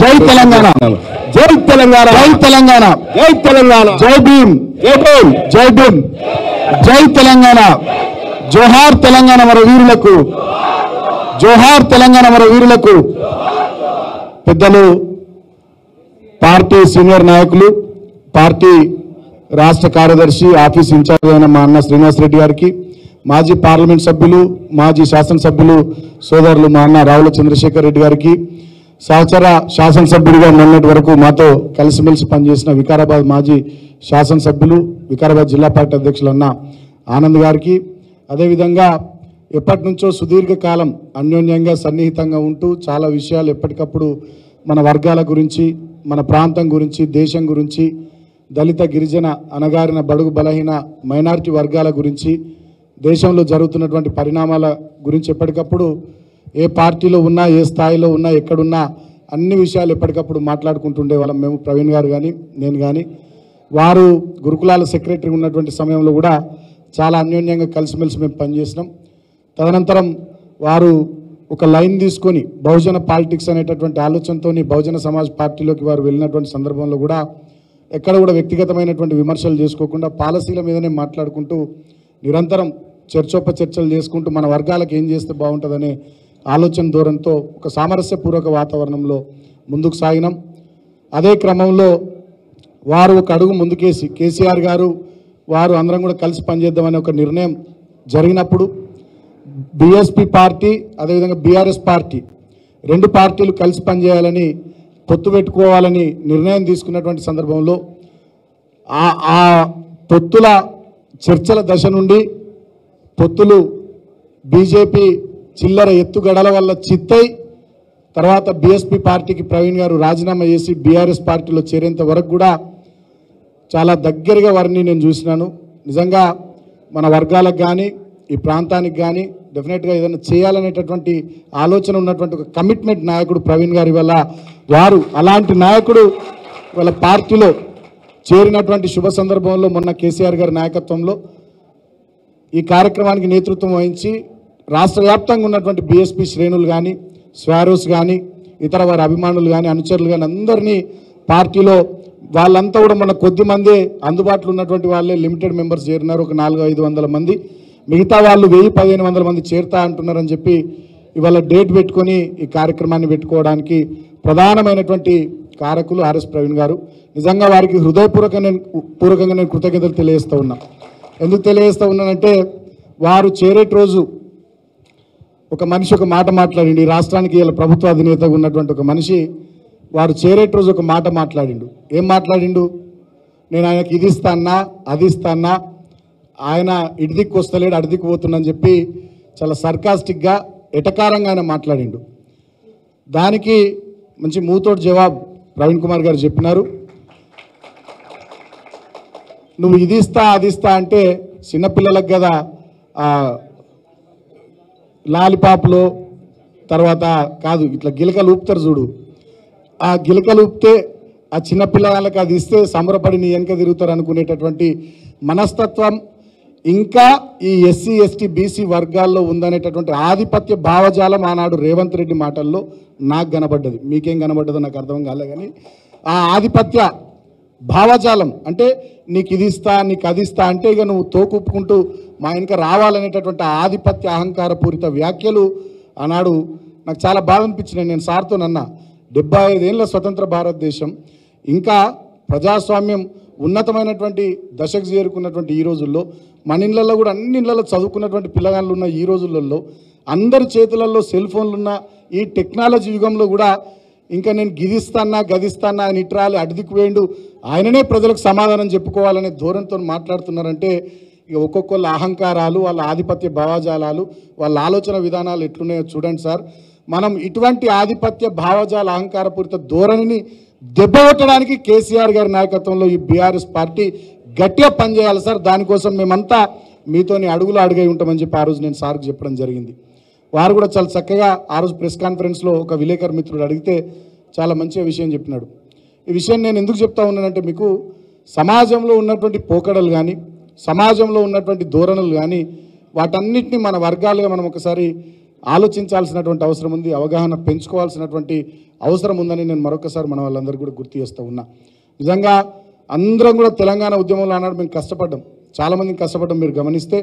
జై తెలంగాణ, జై తెలంగాణ, జై తెలంగాణ, జై తెలంగాణ, జై భీమ్, జై భీమ్, జై భీమ్, జై తెలంగాణ. జోహార్ తెలంగాణ మన వీరులకు, జోహార్ తెలంగాణ మన వీరులకు. పెద్దలు, పార్టీ సీనియర్ నాయకులు, పార్టీ రాష్ట్ర కార్యదర్శి, ఆఫీస్ ఇన్ఛార్జ్ అయిన మా అన్న శ్రీనివాస్ రెడ్డి గారికి, మాజీ పార్లమెంట్ సభ్యులు, మాజీ శాసనసభ్యులు సోదరులు మా అన్న రావుల చంద్రశేఖర్ రెడ్డి గారికి, సహచర శాసనసభ్యుడిగా మొన్నటి వరకు మాతో కలిసిమెలిసి పనిచేసిన వికారాబాద్ మాజీ శాసనసభ్యులు, వికారాబాద్ జిల్లా పార్టీ అధ్యక్షులు అన్న ఆనంద్ గారికి, అదేవిధంగా ఎప్పటి నుంచో సుదీర్ఘకాలం అన్యోన్యంగా సన్నిహితంగా ఉంటూ చాలా విషయాలు ఎప్పటికప్పుడు మన వర్గాల గురించి, మన ప్రాంతం గురించి, దేశం గురించి, దళిత గిరిజన అణగారిన బడుగు బలహీన మైనారిటీ వర్గాల గురించి, దేశంలో జరుగుతున్నటువంటి పరిణామాల గురించి ఎప్పటికప్పుడు ఏ పార్టీలో ఉన్నా, ఏ స్థాయిలో ఉన్నా, ఎక్కడున్నా అన్ని విషయాలు ఎప్పటికప్పుడు మాట్లాడుకుంటుండే వాళ్ళం మేము. ప్రవీణ్ గారు కానీ నేను కానీ, వారు గురుకులాల సెక్రటరీ ఉన్నటువంటి సమయంలో కూడా చాలా అన్యోన్యంగా కలిసిమెలిసి మేము పనిచేసినాం. తదనంతరం వారు ఒక లైన్ తీసుకొని బహుజన పాలిటిక్స్ అనేటటువంటి ఆలోచనతో బహుజన సమాజ్ పార్టీలోకి వారు వెళ్ళినటువంటి సందర్భంలో కూడా ఎక్కడ కూడా వ్యక్తిగతమైనటువంటి విమర్శలు చేసుకోకుండా పాలసీల మీదనే మాట్లాడుకుంటూ నిరంతరం చర్చోపచర్చలు చేసుకుంటూ మన వర్గాలకు ఏం చేస్తే బాగుంటుందనే ఆలోచన ధోరణితో ఒక సామరస్యపూర్వక వాతావరణంలో ముందుకు సాగినాం. అదే క్రమంలో వారు ఒక అడుగు ముందుకేసి కేసీఆర్ గారు వారు అందరం కూడా కలిసి పనిచేద్దామనే ఒక నిర్ణయం జరిగినప్పుడు బీఎస్పీ పార్టీ అదేవిధంగా బీఆర్ఎస్ పార్టీ రెండు పార్టీలు కలిసి పనిచేయాలని, పొత్తు పెట్టుకోవాలని నిర్ణయం తీసుకున్నటువంటి సందర్భంలో ఆ పొత్తుల చర్చల దశ నుండి పొత్తులు బీజేపీ చిల్లర ఎత్తుగడల వల్ల చిత్తై తర్వాత బీఎస్పీ పార్టీకి ప్రవీణ్ గారు రాజీనామా చేసి బీఆర్ఎస్ పార్టీలో చేరేంత వరకు కూడా చాలా దగ్గరగా వారిని నేను చూసినాను. నిజంగా మన వర్గాలకు కానీ ఈ ప్రాంతానికి కానీ డెఫినెట్గా ఏదైనా చేయాలనేటటువంటి ఆలోచన ఉన్నటువంటి ఒక కమిట్మెంట్ నాయకుడు ప్రవీణ్ గారి వల్ల వారు అలాంటి నాయకుడు వాళ్ళ పార్టీలో చేరినటువంటి శుభ సందర్భంలో మొన్న కేసీఆర్ గారి నాయకత్వంలో ఈ కార్యక్రమానికి నేతృత్వం వహించి రాష్ట్ర వ్యాప్తంగా ఉన్నటువంటి బీఎస్పీ శ్రేణులు కానీ, స్వారోస్ కానీ, ఇతర వారి అభిమానులు కానీ, అనుచరులు కానీ అందరినీ పార్టీలో వాళ్ళంతా కూడా మన కొద్ది మందే అందుబాటులో ఉన్నటువంటి వాళ్ళే లిమిటెడ్ మెంబర్స్ చేరినారు. ఒక 400-500 మంది, మిగతా వాళ్ళు 1000-1500 మంది చేరుతా అంటున్నారని చెప్పి ఇవాళ డేట్ పెట్టుకొని ఈ కార్యక్రమాన్ని పెట్టుకోవడానికి ప్రధానమైనటువంటి కారకులు ఆర్ఎస్ ప్రవీణ్ గారు. నిజంగా వారికి హృదయపూర్వకంగా నేను కృతజ్ఞతలు తెలియజేస్తూ ఉన్నా. ఎందుకు తెలియజేస్తూ ఉన్నానంటే వారు చేరేటి రోజు ఒక మనిషి ఒక మాట మాట్లాడిండు. ఈ రాష్ట్రానికి ఇలా ప్రభుత్వ అధినేతగా ఉన్నటువంటి ఒక మనిషి వారు చేరేటి రోజు ఒక మాట మాట్లాడిండు. ఏం మాట్లాడిండు? నేను ఆయనకి ఇది ఇస్తానా, అది ఇస్తానా, ఆయన ఇటు దిక్కు వస్తలేడు, అటు దిక్కు పోతున్నా చెప్పి చాలా సర్కాస్టిక్గా ఎటకారంగా ఆయన మాట్లాడిండు. దానికి మంచి మూతోటి జవాబు ప్రవీణ్ కుమార్ గారు చెప్పినారు. నువ్వు ఇది ఇస్తా అది ఇస్తా అంటే చిన్నపిల్లలకు కదా లాలిపాపులో తర్వాత కాదు, ఇట్లా గిలకలు ఊపుతారు చూడు, ఆ గిలకలు ఊపితే ఆ చిన్నపిల్లలకు అది ఇస్తే సంబరపడి నీ వెనక తిరుగుతారు అనుకునేటటువంటి మనస్తత్వం ఇంకా ఈ ఎస్సీ ఎస్టీ బీసీ వర్గాల్లో ఉందనేటటువంటి ఆధిపత్య భావజాలం ఆనాడు రేవంత్ రెడ్డి మాటల్లో నాకు కనబడ్డది. మీకేం కనబడ్డదో నాకు అర్థం కాలే, కానీ ఆ ఆధిపత్య భావజాలం అంటే నీకు ఇది ఇస్తా, నీకు అది ఇస్తా అంటే ఇక నువ్వు తోకుప్పుకుంటూ మా వెనక రావాలనేటటువంటి ఆధిపత్య అహంకారపూరిత వ్యాఖ్యలు ఆనాడు నాకు చాలా బాధ అనిపించినాయి. నేను సార్తోనన్నా 75 ఏళ్ళ స్వతంత్ర భారతదేశం ఇంకా ప్రజాస్వామ్యం ఉన్నతమైనటువంటి దశకు చేరుకున్నటువంటి ఈ రోజుల్లో మన ఇళ్ళల్లో కూడా అన్ని ఇళ్ళల్లో చదువుకున్నటువంటి పిల్లగాళ్ళు ఉన్న ఈ రోజులలో అందరి చేతులలో సెల్ ఫోన్లు ఉన్న ఈ టెక్నాలజీ యుగంలో కూడా ఇంకా నేను గిదిస్తానా గదిస్తానా ఆయన ఇట్రాలి అడిదికి వేయండు ఆయననే ప్రజలకు సమాధానం చెప్పుకోవాలనే ధోరణితో మాట్లాడుతున్నారంటే ఇక ఒక్కొక్కళ్ళ అహంకారాలు, వాళ్ళ ఆధిపత్య భావజాలాలు, వాళ్ళ ఆలోచన విధానాలు ఎట్లున్నాయో చూడండి సార్. మనం ఇటువంటి ఆధిపత్య భావజాల అహంకారపూరిత ధోరణిని దెబ్బకొట్టడానికి కేసీఆర్ గారి నాయకత్వంలో ఈ బీఆర్ఎస్ పార్టీ గట్టిగా పనిచేయాలి సార్. దానికోసం మేమంతా మీతోని అడుగులు అడుగై ఉంటామని చెప్పి ఆ రోజు నేను సార్కి చెప్పడం జరిగింది. వారు కూడా చాలా చక్కగా ఆ రోజు ప్రెస్ కాన్ఫరెన్స్లో ఒక విలేకరు మిత్రుడు అడిగితే చాలా మంచిగా విషయం చెప్పినాడు. ఈ విషయం నేను ఎందుకు చెప్తా ఉన్నానంటే మీకు సమాజంలో ఉన్నటువంటి పోకడలు కానీ, సమాజంలో ఉన్నటువంటి ధోరణులు కానీ వాటన్నిటిని మన వర్గాలుగా మనం ఒకసారి ఆలోచించాల్సినటువంటి అవసరం ఉంది, అవగాహన పెంచుకోవాల్సినటువంటి అవసరం ఉందని నేను మరొకసారి మన వాళ్ళందరూ కూడా గుర్తు చేస్తూ ఉన్నా. నిజంగా అందరం కూడా తెలంగాణ ఉద్యమంలో ఆనాడు మేము కష్టపడ్డాం, చాలామందిని కష్టపడ్డాం. మీరు గమనిస్తే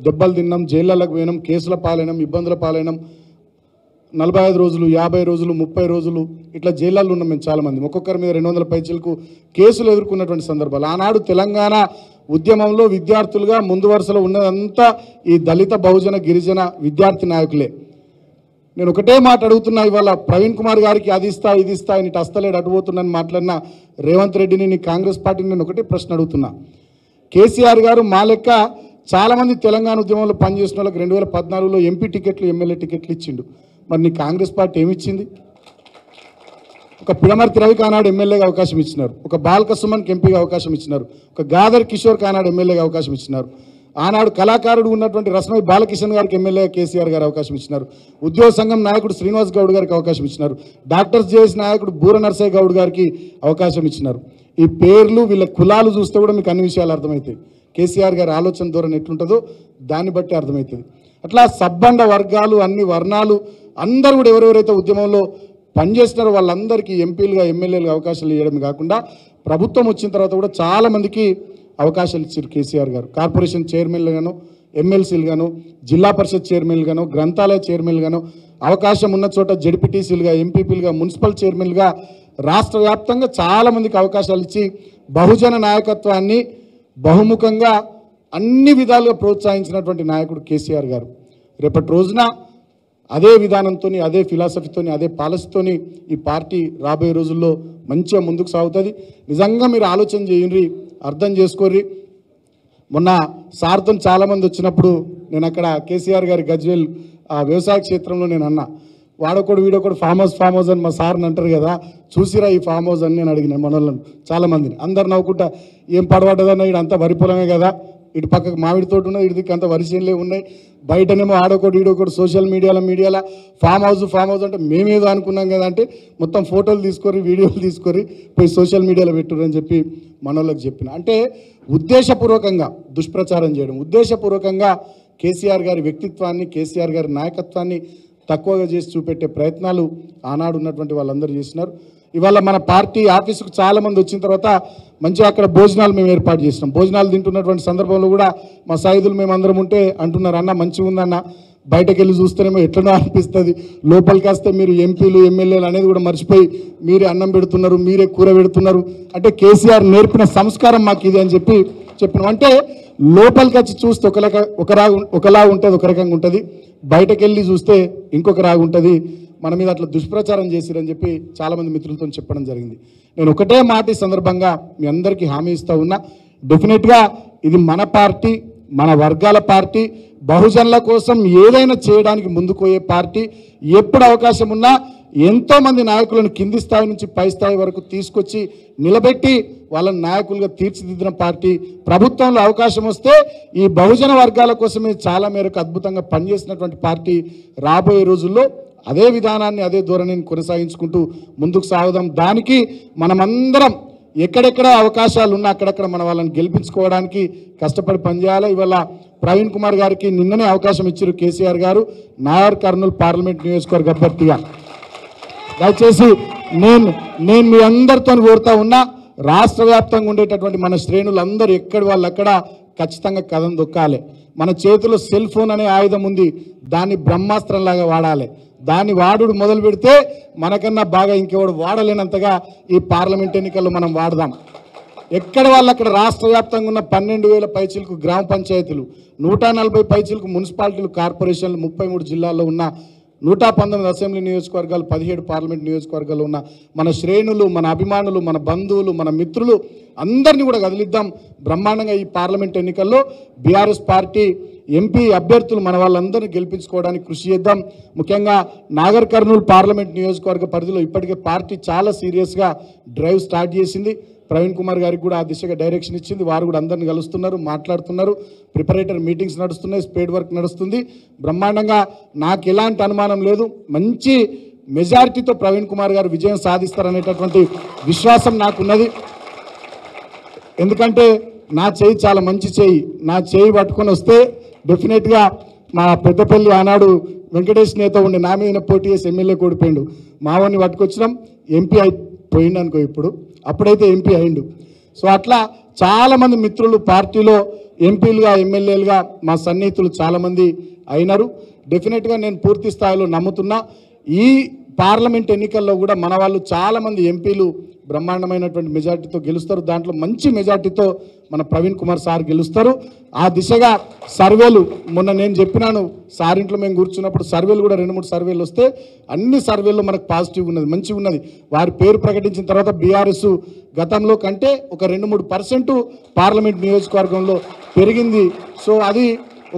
దెబ్బలు తిన్నాం, జైళ్ళకు పోయినాం, కేసుల పాలైనాం, ఇబ్బందుల పాలైనాం. 45 రోజులు, 50 రోజులు, 30 రోజులు ఇట్లా జైళ్ళల్లో ఉన్నాం మేము చాలామంది. ఒక్కొక్కరి మీద 200 పైచీలకు కేసులు ఎదుర్కొన్నటువంటి సందర్భాలు. ఆనాడు తెలంగాణ ఉద్యమంలో విద్యార్థులుగా ముందు వరుసలో ఉన్నదంతా ఈ దళిత, బహుజన, గిరిజన విద్యార్థి నాయకులే. నేను ఒకటే మాట అడుగుతున్నా, ఇవాళ ప్రవీణ్ కుమార్ గారికి అది ఇస్తా ఇది ఇస్తా ఇటు అస్తలేడు అటుపోతున్నాను మాట్లాడిన రేవంత్ రెడ్డిని, నీ కాంగ్రెస్ పార్టీని నేను ఒకటే ప్రశ్న అడుగుతున్నా. కేసీఆర్ గారు మా లెక్క చాలామంది తెలంగాణ ఉద్యమంలో పనిచేసిన వాళ్ళకి 2014లో ఎంపీ టికెట్లు, ఎమ్మెల్యే టికెట్లు ఇచ్చిండు. మరి నీ కాంగ్రెస్ పార్టీ ఏమిచ్చింది? ఒక పిడమర్తి రవికి ఆనాడు ఎమ్మెల్యేగా అవకాశం ఇచ్చినారు, ఒక బాల్క సుమన్కి ఎంపీగా అవకాశం ఇచ్చినారు, ఒక గాదర్ కిషోర్కి ఆనాడు ఎమ్మెల్యేగా అవకాశం ఇచ్చినారు, ఆనాడు కళాకారుడు ఉన్నటువంటి రస్మై బాలకిషన్ గారికి ఎమ్మెల్యేగా కేసీఆర్ గారు అవకాశం ఇచ్చినారు, ఉద్యోగ సంఘం నాయకుడు శ్రీనివాస్ గౌడ్ గారికి అవకాశం ఇచ్చినారు, డాక్టర్స్ జేఎస్ నాయకుడు బూర నర్సయ్య గౌడ్ గారికి అవకాశం ఇచ్చినారు. ఈ పేర్లు, వీళ్ళ కులాలు చూస్తే కూడా మీకు అన్ని విషయాలు అర్థమవుతాయి. కేసీఆర్ గారి ఆలోచన ధోరణి ఎట్లుంటుందో దాన్ని బట్టి అర్థమవుతుంది. అట్లా సబ్బండ వర్గాలు, అన్ని వర్ణాలు అందరూ కూడా ఎవరెవరైతే ఉద్యమంలో పనిచేస్తున్నారో వాళ్ళందరికీ ఎంపీలుగా, ఎమ్మెల్యేలుగా అవకాశాలు ఇవ్వడమే కాకుండా ప్రభుత్వం వచ్చిన తర్వాత కూడా చాలామందికి అవకాశాలు ఇచ్చారు కేసీఆర్ గారు. కార్పొరేషన్ చైర్మన్లుగాను, ఎమ్మెల్సీలుగాను, జిల్లా పరిషత్ చైర్మన్లుగాను, గ్రంథాలయ చైర్మన్లుగాను, అవకాశం ఉన్న చోట జడ్పీటీసీలుగా, ఎంపీపీలుగా, మున్సిపల్ చైర్మన్లుగా రాష్ట్ర వ్యాప్తంగా చాలామందికి అవకాశాలు ఇచ్చి బహుజన నాయకత్వాన్ని బహుముఖంగా అన్ని విధాలుగా ప్రోత్సహించినటువంటి నాయకుడు కేసీఆర్ గారు. రేపటి రోజున అదే విధానంతో, అదే ఫిలాసఫీతో, అదే పాలసీతోని ఈ పార్టీ రాబోయే రోజుల్లో మంచిగా ముందుకు సాగుతుంది. నిజంగా మీరు ఆలోచన చేయండి, అర్థం చేసుకోర్రి. మొన్న సార్తో చాలామంది వచ్చినప్పుడు నేను అక్కడ కేసీఆర్ గారి గజ్వేల్ వ్యవసాయ క్షేత్రంలో నేను అన్నా, వాడొకడు వీడొకడు ఫామ్ హౌస్ అని మా సార్ని అంటారు కదా, చూసిరా ఈ ఫామ్ హౌస్ అని నేను అడిగిన మన వాళ్ళని చాలామందిని. అందరు నవ్వుకుంటా, ఏం పడబడ్డదన్నా ఇటు అంతా వరి పొలమే కదా, ఇటు పక్కకు మామిడి తోట ఉన్నది, ఇటు దిక్కు అంతా వరి చేనులే ఉన్నాయి, బయటనేమో ఆడొకటి ఈడొకటి సోషల్ మీడియాలో ఫామ్ హౌస్ అంటే మేమేదో అనుకున్నాం కదా అంటే మొత్తం ఫోటోలు తీసుకొని, వీడియోలు తీసుకొని పోయి సోషల్ మీడియాలో పెట్టురని చెప్పి మనోళ్ళకి చెప్పిన. అంటే ఉద్దేశపూర్వకంగా దుష్ప్రచారం చేయడం, ఉద్దేశపూర్వకంగా కేసీఆర్ గారి వ్యక్తిత్వాన్ని, కేసీఆర్ గారి నాయకత్వాన్ని తక్కువగా చేసి చూపెట్టే ప్రయత్నాలు ఆనాడు ఉన్నటువంటి వాళ్ళందరూ చేసినారు. ఇవాళ మన పార్టీ ఆఫీసుకు చాలామంది వచ్చిన తర్వాత మంచిగా అక్కడ భోజనాలు మేము ఏర్పాటు చేసినాం. భోజనాలు తింటున్నటువంటి సందర్భంలో కూడా మా సాయుధులు మేము అందరం ఉంటే అంటున్నారు, అన్న మంచిగా ఉందన్న, బయటకు వెళ్ళి చూస్తేనేమో ఎట్లనో అనిపిస్తుంది, లోపలికి వస్తే మీరు ఎంపీలు, ఎమ్మెల్యేలు అనేది కూడా మర్చిపోయి మీరే అన్నం పెడుతున్నారు, మీరే కూర పెడుతున్నారు, అంటే కేసీఆర్ నేర్పిన సంస్కారం మాకు ఇది అని చెప్పినాం. అంటే లోపలికి వచ్చి చూస్తే ఒకలా ఉంటుంది, ఒక రకంగా ఉంటుంది, బయటకు వెళ్ళి చూస్తే ఇంకొక రాగా ఉంటుంది. మన మీద అట్లా దుష్ప్రచారం చేసిరని చెప్పి చాలామంది మిత్రులతో చెప్పడం జరిగింది. నేను ఒకటే మాట ఈ సందర్భంగా మీ అందరికీ హామీ ఇస్తూ ఉన్నా, డెఫినెట్గా ఇది మన పార్టీ, మన వర్గాల పార్టీ, బహుజనుల కోసం ఏదైనా చేయడానికి ముందుకు పోయే పార్టీ. ఎప్పుడు అవకాశం ఉన్నా ఎంతోమంది నాయకులను కింది స్థాయి నుంచి పై స్థాయి వరకు తీసుకొచ్చి నిలబెట్టి వాళ్ళని నాయకులుగా తీర్చిదిద్దిన పార్టీ. ప్రభుత్వంలో అవకాశం వస్తే ఈ బహుజన వర్గాల కోసమే చాలా మేరకు అద్భుతంగా పనిచేసినటువంటి పార్టీ. రాబోయే రోజుల్లో అదే విధానాన్ని, అదే ధోరణిని కొనసాగించుకుంటూ ముందుకు సాగుదాం. దానికి మనమందరం ఎక్కడెక్కడ అవకాశాలు ఉన్నా అక్కడక్కడ మన వాళ్ళని గెలిపించుకోవడానికి కష్టపడి పనిచేయాలి. ఇవాళ ప్రవీణ్ కుమార్ గారికి నిన్ననే అవకాశం ఇచ్చారు కేసీఆర్ గారు నాగర్ కర్నూలు పార్లమెంట్ నియోజకవర్గ అభ్యర్థిగా. దయచేసి నేను మీ అందరితో కోరుతా ఉన్నా, రాష్ట్ర వ్యాప్తంగా ఉండేటటువంటి మన శ్రేణులందరూ ఎక్కడి వాళ్ళు అక్కడ ఖచ్చితంగా కథం దొక్కాలి. మన చేతిలో సెల్ ఫోన్ అనే ఆయుధం ఉంది, దాన్ని బ్రహ్మాస్త్రంలాగా వాడాలి. దాన్ని వాడుడు మొదలు పెడితే మనకన్నా బాగా ఇంకెవడు వాడలేనంతగా ఈ పార్లమెంట్ ఎన్నికల్లో మనం వాడదాం. ఎక్కడ వాళ్ళు అక్కడ రాష్ట్ర వ్యాప్తంగా ఉన్న 12,000 పైచీలకు గ్రామ పంచాయతీలు, 140 పైచీలకు మున్సిపాలిటీలు, కార్పొరేషన్లు, 33 జిల్లాల్లో ఉన్న 119 అసెంబ్లీ నియోజకవర్గాలు, 17 పార్లమెంట్ నియోజకవర్గాల్లో ఉన్న మన శ్రేణులు, మన అభిమానులు, మన బంధువులు, మన మిత్రులు అందరినీ కూడా కదిలిద్దాం. బ్రహ్మాండంగా ఈ పార్లమెంట్ ఎన్నికల్లో బీఆర్ఎస్ పార్టీ ఎంపీ అభ్యర్థులు మన వాళ్ళందరినీ గెలిపించుకోవడానికి కృషి చేద్దాం. ముఖ్యంగా నాగర్ కర్నూలు పార్లమెంట్ నియోజకవర్గ పరిధిలో ఇప్పటికే పార్టీ చాలా సీరియస్గా డ్రైవ్ స్టార్ట్ చేసింది. ప్రవీణ్ కుమార్ గారికి కూడా ఆ దిశగా డైరెక్షన్ ఇచ్చింది. వారు కూడా అందరిని కలుస్తున్నారు, మాట్లాడుతున్నారు, ప్రిపరేటరీ మీటింగ్స్ నడుస్తున్నాయి, స్పేడ్ వర్క్ నడుస్తుంది. బ్రహ్మాండంగా నాకు ఎలాంటి అనుమానం లేదు, మంచి మెజారిటీతో ప్రవీణ్ కుమార్ గారు విజయం సాధిస్తారనేటటువంటి విశ్వాసం నాకున్నది. ఎందుకంటే నా చేయి చాలా మంచి చేయి, నా చేయి పట్టుకొని వస్తే డెఫినెట్గా మా పెద్దపల్లి ఆనాడు వెంకటేష్ నేత ఉండి నా మీద పోటీ చేసి ఎమ్మెల్యే కోడిపోయిండు. మావాడిని పట్టుకొచ్చినాం, ఎంపీ అయిపోయిండు అనుకో. ఇప్పుడు అప్పుడైతే ఎంపీ అయిండు. సో అట్లా చాలామంది మిత్రులు పార్టీలో ఎంపీలుగా ఎమ్మెల్యేలుగా మా సన్నిహితులు చాలామంది అయినారు. డెఫినెట్గా నేను పూర్తి స్థాయిలో నమ్ముతున్నా ఈ పార్లమెంట్ ఎన్నికల్లో కూడా మన వాళ్ళు చాలామంది ఎంపీలు బ్రహ్మాండమైనటువంటి మెజార్టీతో గెలుస్తారు. దాంట్లో మంచి మెజార్టీతో మన ప్రవీణ్ కుమార్ సార్ గెలుస్తారు. ఆ దిశగా సర్వేలు మొన్న నేను చెప్పినాను, సార్ ఇంట్లో మేము కూర్చున్నప్పుడు సర్వేలు కూడా 2-3 సర్వేలు వస్తే అన్ని సర్వేల్లో మనకు పాజిటివ్ ఉన్నది, మంచిగా ఉన్నది. వారి పేరు ప్రకటించిన తర్వాత బీఆర్ఎస్ గతంలో కంటే ఒక 2-3% పార్లమెంట్ నియోజకవర్గంలో పెరిగింది. సో అది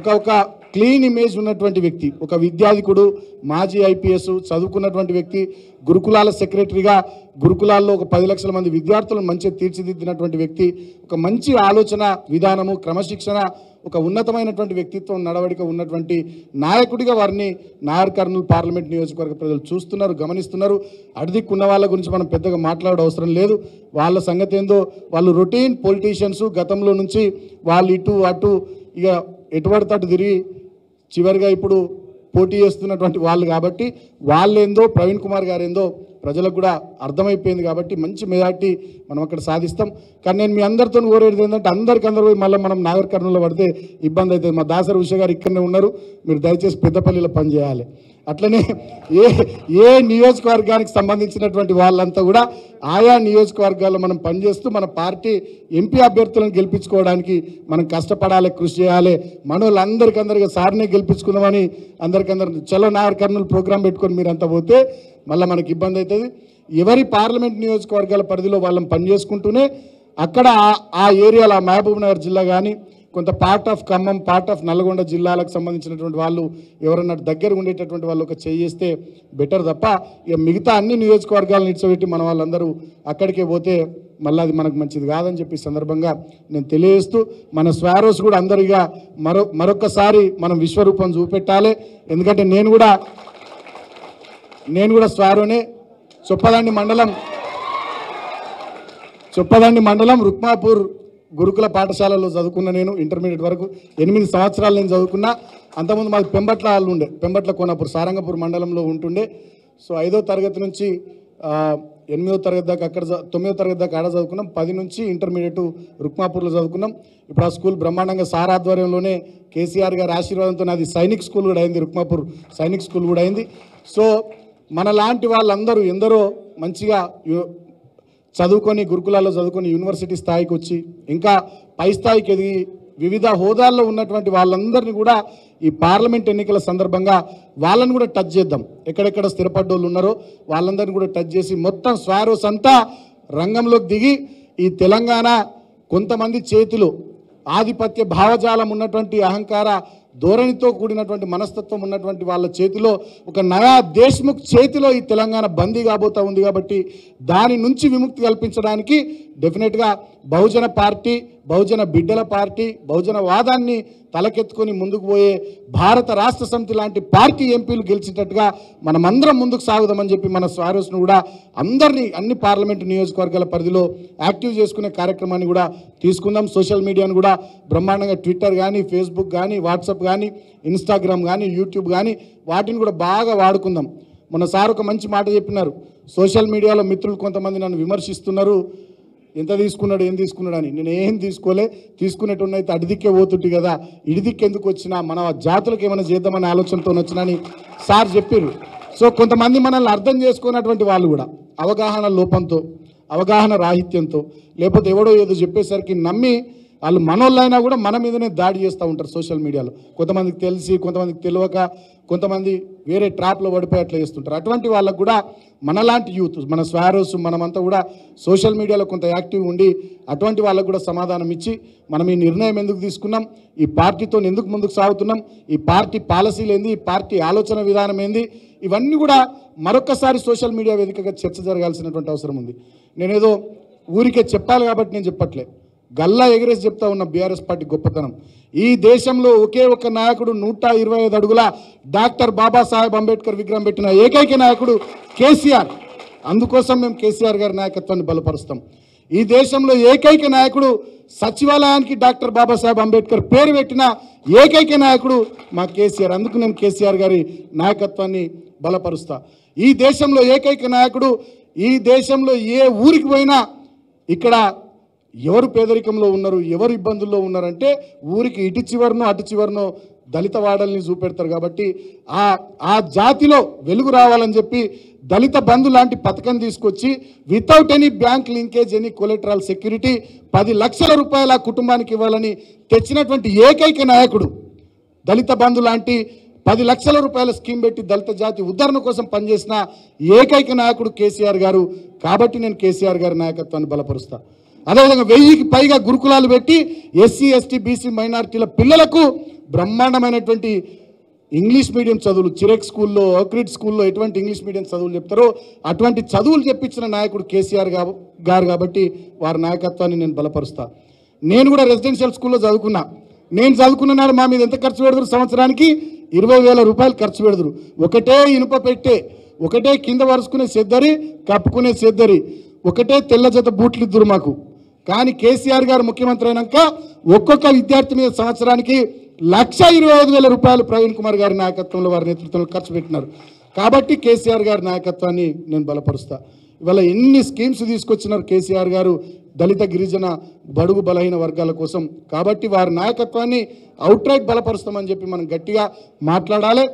ఒక క్లీన్ ఇమేజ్ ఉన్నటువంటి వ్యక్తి, ఒక విద్యాధికుడు, మాజీ ఐపీఎస్ చదువుకున్నటువంటి వ్యక్తి, గురుకులాల సెక్రటరీగా గురుకులాల్లో ఒక 10 లక్షల మంది విద్యార్థులను మంచిగా తీర్చిదిద్దినటువంటి వ్యక్తి, ఒక మంచి ఆలోచన విధానము, క్రమశిక్షణ, ఒక ఉన్నతమైనటువంటి వ్యక్తిత్వం, నడవడిక ఉన్నటువంటి నాయకుడిగా వారిని నాగర్ కర్నూలు పార్లమెంట్ నియోజకవర్గ ప్రజలు చూస్తున్నారు, గమనిస్తున్నారు. అడిదిక్కున్న వాళ్ళ గురించి మనం పెద్దగా మాట్లాడే అవసరం లేదు. వాళ్ళ సంగతి ఏందో, వాళ్ళు రొటీన్ పొలిటీషియన్స్. గతంలో నుంచి వాళ్ళు ఇటు అటు ఇక ఎటువడితే అటు తిరిగి చివరిగా ఇప్పుడు పోటీ చేస్తున్నటువంటి వాళ్ళు కాబట్టి వాళ్ళేందో ప్రవీణ్ కుమార్ గారు ఏందో ప్రజలకు కూడా అర్థమైపోయింది. కాబట్టి మంచి మెజార్టీ మనం అక్కడ సాధిస్తాం. కానీ నేను మీ అందరితో కోరేది ఏంటంటే అందరికందరూ పోయి మళ్ళీ మనం నాగర్ కర్నూలులో పడితే ఇబ్బంది అవుతుంది. మా దాసరి ఉష గారు ఇక్కడనే ఉన్నారు, మీరు దయచేసి పెద్దపల్లిలో పనిచేయాలి. అట్లనే ఏ నియోజకవర్గానికి సంబంధించినటువంటి వాళ్ళంతా కూడా ఆయా నియోజకవర్గాల్లో మనం పనిచేస్తూ మన పార్టీ ఎంపీ అభ్యర్థులను గెలిపించుకోవడానికి మనం కష్టపడాలి, కృషి చేయాలి. మనోళ్ళందరికందరిగా సార్నే గెలిపించుకుందామని అందరికందరు చలో నాగర్ కర్నూలు ప్రోగ్రాం పెట్టుకొని మీరంతా పోతే మళ్ళీ మనకి ఇబ్బంది అవుతుంది. ఎవరి పార్లమెంట్ నియోజకవర్గాల పరిధిలో వాళ్ళని పనిచేసుకుంటూనే అక్కడ ఆ ఏరియాలో మహబూబ్ నగర్ జిల్లా కానీ కొంత part of Khammam, part of Nalgonda జిల్లాలకు సంబంధించినటువంటి వాళ్ళు ఎవరన్నా దగ్గర ఉండేటటువంటి వాళ్ళు ఒక చేస్తే బెటర్ తప్ప ఇక మిగతా అన్ని నియోజకవర్గాలను ఇడ్చబెట్టి మన వాళ్ళందరూ అక్కడికే పోతే మళ్ళీ అది మనకు మంచిది కాదని చెప్పి సందర్భంగా నేను తెలియజేస్తూ మన స్వారోస్ కూడా అందరిగా మరొకసారి మనం విశ్వరూపం చూపెట్టాలి. ఎందుకంటే నేను కూడా స్వారోనే. చొప్పదండి మండలం రుక్మాపూర్ గురుకుల పాఠశాలలో చదువుకున్న నేను ఇంటర్మీడియట్ వరకు 8 సంవత్సరాలు నేను చదువుకున్నా. అంతకుముందు మాకు పెంబట్ల వాళ్ళు ఉండే, పెంబట్ల కోనాపూర్ సారంగపూర్ మండలంలో ఉంటుండే. సో 5వ తరగతి నుంచి 8వ తరగతి దాకా అక్కడ, 9వ తరగతి దాకా ఆడ చదువుకున్నాం. 10 నుంచి ఇంటర్మీడియట్ రుక్మాపూర్లో చదువుకున్నాం. ఇప్పుడు ఆ స్కూల్ బ్రహ్మాండంగా సార్ ఆధ్వర్యంలోనే కేసీఆర్ గారి ఆశీర్వాదంతో అది సైనిక్ స్కూల్ కూడా అయింది, రుక్మాపూర్ సైనిక్ స్కూల్ కూడా అయింది. సో మన లాంటి వాళ్ళందరూ ఎందరో మంచిగా చదువుకొని గురుకులాల్లో చదువుకొని యూనివర్సిటీ స్థాయికి వచ్చి ఇంకా పై స్థాయికి ఎదిగి వివిధ హోదాల్లో ఉన్నటువంటి వాళ్ళందరినీ కూడా ఈ పార్లమెంట్ ఎన్నికల సందర్భంగా వాళ్ళని కూడా టచ్ చేద్దాం. ఎక్కడెక్కడ స్థిరపడ్డోళ్ళు ఉన్నారో వాళ్ళందరినీ కూడా టచ్ చేసి మొత్తం స్వారోస్ అంతా రంగంలోకి దిగి ఈ తెలంగాణ కొంతమంది చేతిలో ఆధిపత్య భావజాలం ఉన్నటువంటి అహంకార ధోరణితో కూడినటువంటి మనస్తత్వం ఉన్నటువంటి వాళ్ళ చేతిలో ఒక నయా దేశ్ముఖ్ చేతిలో ఈ తెలంగాణ బందీ కాబోతా ఉంది. కాబట్టి దాని నుంచి విముక్తి కల్పించడానికి డెఫినెట్గా బహుజన పార్టీ, బహుజన బిడ్డల పార్టీ, బహుజన వాదాన్ని తలకెత్తుకొని ముందుకు పోయే భారత రాష్ట్ర సమితి లాంటి పార్టీ ఎంపీలు గెలిచేటట్టుగా మనమందరం ముందుకు సాగుదామని చెప్పి మన స్వారోస్ను కూడా అందరినీ అన్ని పార్లమెంటు నియోజకవర్గాల పరిధిలో యాక్టివ్ చేసుకునే కార్యక్రమాన్ని కూడా తీసుకుందాం. సోషల్ మీడియాను కూడా బ్రహ్మాండంగా ట్విట్టర్ కానీ, ఫేస్బుక్ కానీ, వాట్సాప్ కానీ, ఇన్స్టాగ్రామ్ కానీ, యూట్యూబ్ కానీ వాటిని కూడా బాగా వాడుకుందాం. మొన్న సార్ ఒక మంచి మాట చెప్పినారు. సోషల్ మీడియాలో మిత్రులు కొంతమంది నన్ను విమర్శిస్తున్నారు, ఎంత తీసుకున్నాడు, ఏం తీసుకున్నాడు అని. నేను ఏం తీసుకోలే, తీసుకునేట్టున్నైతే అడిదిక్కే పోతుంటి కదా, ఇడిదిక్కు ఎందుకు వచ్చినా, మన జాతులకు ఏమైనా చేద్దామనే ఆలోచనతో వచ్చినా అని సార్ చెప్పారు. సో కొంతమంది మనల్ని అర్థం చేసుకున్నటువంటి వాళ్ళు కూడా అవగాహన లోపంతో, అవగాహన రాహిత్యంతో, లేకపోతే ఎవడో ఏదో చెప్పేసరికి నమ్మి వాళ్ళు మనోళ్ళైనా కూడా మన మీదనే దాడి చేస్తూ ఉంటారు సోషల్ మీడియాలో. కొంతమందికి తెలిసి, కొంతమందికి తెలియక, కొంతమంది వేరే ట్రాప్లో పడిపోయి అట్లా చేస్తుంటారు. అటువంటి వాళ్ళకు కూడా మనలాంటి యూత్, మన స్వారోస్, మనమంతా కూడా సోషల్ మీడియాలో కొంత యాక్టివ్ ఉండి అటువంటి వాళ్ళకు కూడా సమాధానం ఇచ్చి మనం ఈ నిర్ణయం ఎందుకు తీసుకున్నాం, ఈ పార్టీతో ఎందుకు ముందుకు సాగుతున్నాం, ఈ పార్టీ పాలసీలు ఏంది, ఈ పార్టీ ఆలోచన విధానం ఏంది, ఇవన్నీ కూడా మరొకసారి సోషల్ మీడియా వేదికగా చర్చ జరగాల్సినటువంటి అవసరం ఉంది. నేనేదో ఊరికే చెప్పాలి కాబట్టి నేను చెప్పట్లే, గల్లా ఎగరేసి చెప్తా ఉన్న బీఆర్ఎస్ పార్టీ గొప్పతనం. ఈ దేశంలో ఒకే ఒక నాయకుడు 125 అడుగుల డాక్టర్ బాబాసాహెబ్ అంబేద్కర్ విగ్రహం పెట్టిన ఏకైక నాయకుడు కేసీఆర్. అందుకోసం మేము కేసీఆర్ గారి నాయకత్వాన్ని బలపరుస్తాం. ఈ దేశంలో ఏకైక నాయకుడు సచివాలయానికి డాక్టర్ బాబాసాహెబ్ అంబేద్కర్ పేరు పెట్టిన ఏకైక నాయకుడు మా కేసీఆర్. అందుకు నేను కేసీఆర్ గారి నాయకత్వాన్ని బలపరుస్తా. ఈ దేశంలో ఏకైక నాయకుడు, ఈ దేశంలో ఏ ఊరికి పోయినా ఇక్కడ ఎవరు పేదరికంలో ఉన్నారు, ఎవరు ఇబ్బందుల్లో ఉన్నారంటే ఊరికి ఇటు చివరనో అటు చివరనో దళిత వాడల్ని చూపెడతారు. కాబట్టి ఆ జాతిలో వెలుగు రావాలని చెప్పి దళిత బంధు లాంటి పథకం తీసుకొచ్చి without any bank linkage, any collateral security 10 లక్షల రూపాయల కుటుంబానికి ఇవ్వాలని తెచ్చినటువంటి ఏకైక నాయకుడు, దళిత బంధు లాంటి 10 లక్షల రూపాయల స్కీమ్ పెట్టి దళిత జాతి ఉద్ధరణ కోసం పనిచేసిన ఏకైక నాయకుడు కేసీఆర్ గారు. కాబట్టి నేను కేసీఆర్ గారి నాయకత్వాన్ని బలపరుస్తా. అదేవిధంగా 1000కి పైగా గురుకులాలు పెట్టి ఎస్సీ, ఎస్టీ, బీసీ మైనారిటీల పిల్లలకు బ్రహ్మాండమైనటువంటి ఇంగ్లీష్ మీడియం చదువులు, చిరెక్ స్కూల్లో, ఓక్రిడ్ స్కూల్లో ఎటువంటి ఇంగ్లీష్ మీడియం చదువులు చెప్తారో అటువంటి చదువులు చెప్పించిన నాయకుడు కేసీఆర్ గారు. కాబట్టి వారి నాయకత్వాన్ని నేను బలపరుస్తా. నేను కూడా రెసిడెన్షియల్ స్కూల్లో చదువుకున్నా. నేను చదువుకున్న నాడు మా మీద ఎంత ఖర్చు పెడతారు? సంవత్సరానికి 20,000 రూపాయలు ఖర్చు పెడతారు. ఒకటే ఇనుప పెట్టే, ఒకటే కింద వరుసుకునే సెద్దరి, కప్పుకునే సెద్దరి, ఒకటే తెల్ల జత బూట్లు ఇద్దరు మాకు. కానీ కేసీఆర్ గారు ముఖ్యమంత్రి అయినాక ఒక్కొక్క విద్యార్థి మీద సంవత్సరానికి 1,25,000 రూపాయలు ప్రవీణ్ కుమార్ గారి నాయకత్వంలో, వారి నేతృత్వంలో ఖర్చు పెట్టినారు. కాబట్టి కేసీఆర్ గారి నాయకత్వాన్ని నేను బలపరుస్తా. ఇవాళ ఎన్ని స్కీమ్స్ తీసుకొచ్చినారు కేసీఆర్ గారు దళిత, గిరిజన, బడుగు, బలహీన వర్గాల కోసం. కాబట్టి వారి నాయకత్వాన్ని అవుట్రైట్ బలపరుస్తామని చెప్పి మనం గట్టిగా మాట్లాడాలి.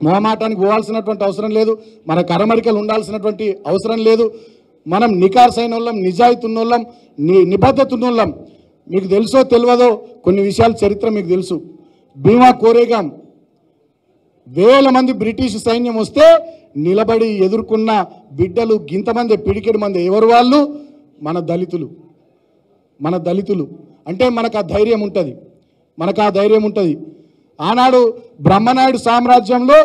మొహమాటానికి పోవాల్సినటువంటి అవసరం లేదు, మనకు అరమరికలు ఉండాల్సినటువంటి అవసరం లేదు. మనం నికార్సైన వాళ్ళం, నిజాయితీ ఉన్నోళ్ళం, నిబద్ధత ఉన్నోళ్ళం. మీకు తెలుసో తెలియదో కొన్ని విషయాలు చరిత్ర మీకు తెలుసు. భీమా కోరేగాం, వేల మంది బ్రిటిష్ సైన్యం వస్తే నిలబడి ఎదుర్కొన్న బిడ్డలు గింతమంది, పిడికెడు మంది. ఎవరు వాళ్ళు? మన దళితులు. మన దళితులు అంటే మనకు ఆ ధైర్యం ఉంటుంది. ఆనాడు బ్రహ్మనాయుడు సామ్రాజ్యంలో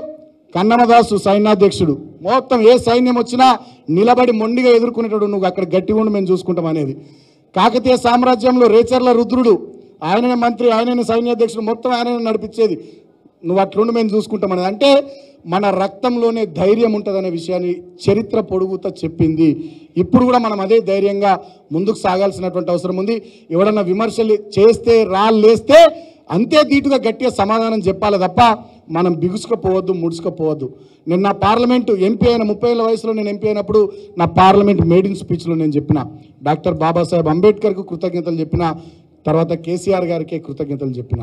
కన్నమదాసు సైన్యాధ్యక్షుడు. మొత్తం ఏ సైన్యం వచ్చినా నిలబడి మొండిగా ఎదుర్కొనేటాడు. నువ్వు అక్కడ గట్టిగా ఉండి మేము చూసుకుంటాం అనేది. కాకతీయ సామ్రాజ్యంలో రేచర్ల రుద్రుడు, ఆయననే మంత్రి, ఆయననే సైన్యాధ్యక్షుడు, మొత్తం ఆయననే నడిపించేది. నువ్వు అట్లుండి మేము చూసుకుంటాం అనేది. అంటే మన రక్తంలోనే ధైర్యం ఉంటుందనే విషయాన్ని చరిత్ర పొడుగుతా చెప్పింది. ఇప్పుడు కూడా మనం అదే ధైర్యంగా ముందుకు సాగాల్సినటువంటి అవసరం ఉంది. ఎవడన్నా విమర్శలు చేస్తే, రాళ్ళేస్తే అంతే ధీటుగా గట్టిగా సమాధానం చెప్పాలి తప్ప మనం బిగుసుకపోవద్దు, ముడుచుకపోవద్దు. నేను నా పార్లమెంటు ఎంపీ అయిన 30 ఏళ్ళ వయసులో నేను ఎంపీ అయినప్పుడు నా పార్లమెంట్ మెయిన్ స్పీచ్లో నేను చెప్పిన డాక్టర్ బాబాసాహెబ్ అంబేద్కర్కు కృతజ్ఞతలు చెప్పిన, తర్వాత కేసీఆర్ గారికే కృతజ్ఞతలు చెప్పిన.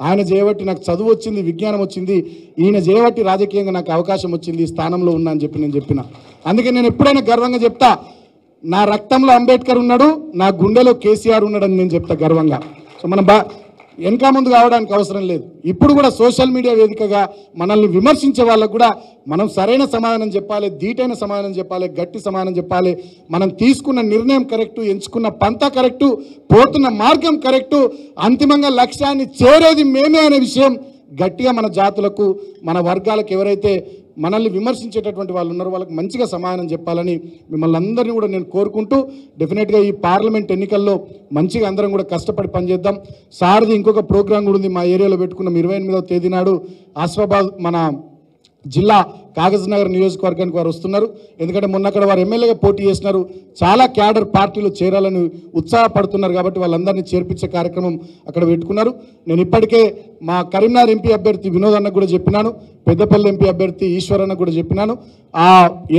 ఆయన చేయబట్టి నాకు చదువు వచ్చింది, విజ్ఞానం వచ్చింది, ఈయన చేయబట్టి రాజకీయంగా నాకు అవకాశం వచ్చింది, ఈ స్థానంలో ఉన్నా అని చెప్పి నేను చెప్పిన. అందుకే నేను ఎప్పుడైనా గర్వంగా చెప్తా, నా రక్తంలో అంబేద్కర్ ఉన్నాడు, నా గుండెలో కేసీఆర్ ఉన్నాడని నేను చెప్తా గర్వంగా. సో మనం వెనక ముందు కావడానికి అవసరం లేదు. ఇప్పుడు కూడా సోషల్ మీడియా వేదికగా మనల్ని విమర్శించే వాళ్ళకు కూడా మనం సరైన సమాధానం చెప్పాలి, ధీటైన సమాధానం చెప్పాలి, గట్టి సమాధానం చెప్పాలి. మనం తీసుకున్న నిర్ణయం కరెక్టు, ఎంచుకున్న పంత కరెక్టు, పోతున్న మార్గం కరెక్టు, అంతిమంగా లక్ష్యాన్ని చేరేది మేమే అనే విషయం గట్టిగా మన జాతులకు, మన వర్గాలకు, ఎవరైతే మనల్ని విమర్శించేటటువంటి వాళ్ళు ఉన్నారో వాళ్ళకి మంచిగా సమాధానం చెప్పాలని మిమ్మల్ని అందరినీ కూడా నేను కోరుకుంటూ, డెఫినెట్గా ఈ పార్లమెంట్ ఎన్నికల్లో మంచిగా అందరం కూడా కష్టపడి పనిచేద్దాం. సార్ది ఇంకొక ప్రోగ్రాం కూడా ఉంది మా ఏరియాలో పెట్టుకున్నాం. 28వ తేదీ నాడు ఆసిఫాబాద్ మన జిల్లా కాగజ్నగర్ నియోజకవర్గానికి వారు వస్తున్నారు. ఎందుకంటే మొన్న అక్కడ వారు ఎమ్మెల్యేగా పోటీ చేసినారు. చాలా క్యాడర్ పార్టీలో చేరాలని ఉత్సాహపడుతున్నారు. కాబట్టి వాళ్ళందరినీ చేర్పించే కార్యక్రమం అక్కడ పెట్టుకున్నారు. నేను ఇప్పటికే మా కరీంనగర్ ఎంపీ అభ్యర్థి వినోద్ అన్నకు కూడా చెప్పినాను, పెద్దపల్లి ఎంపీ అభ్యర్థి ఈశ్వర్ అన్నకు కూడా చెప్పినాను. ఆ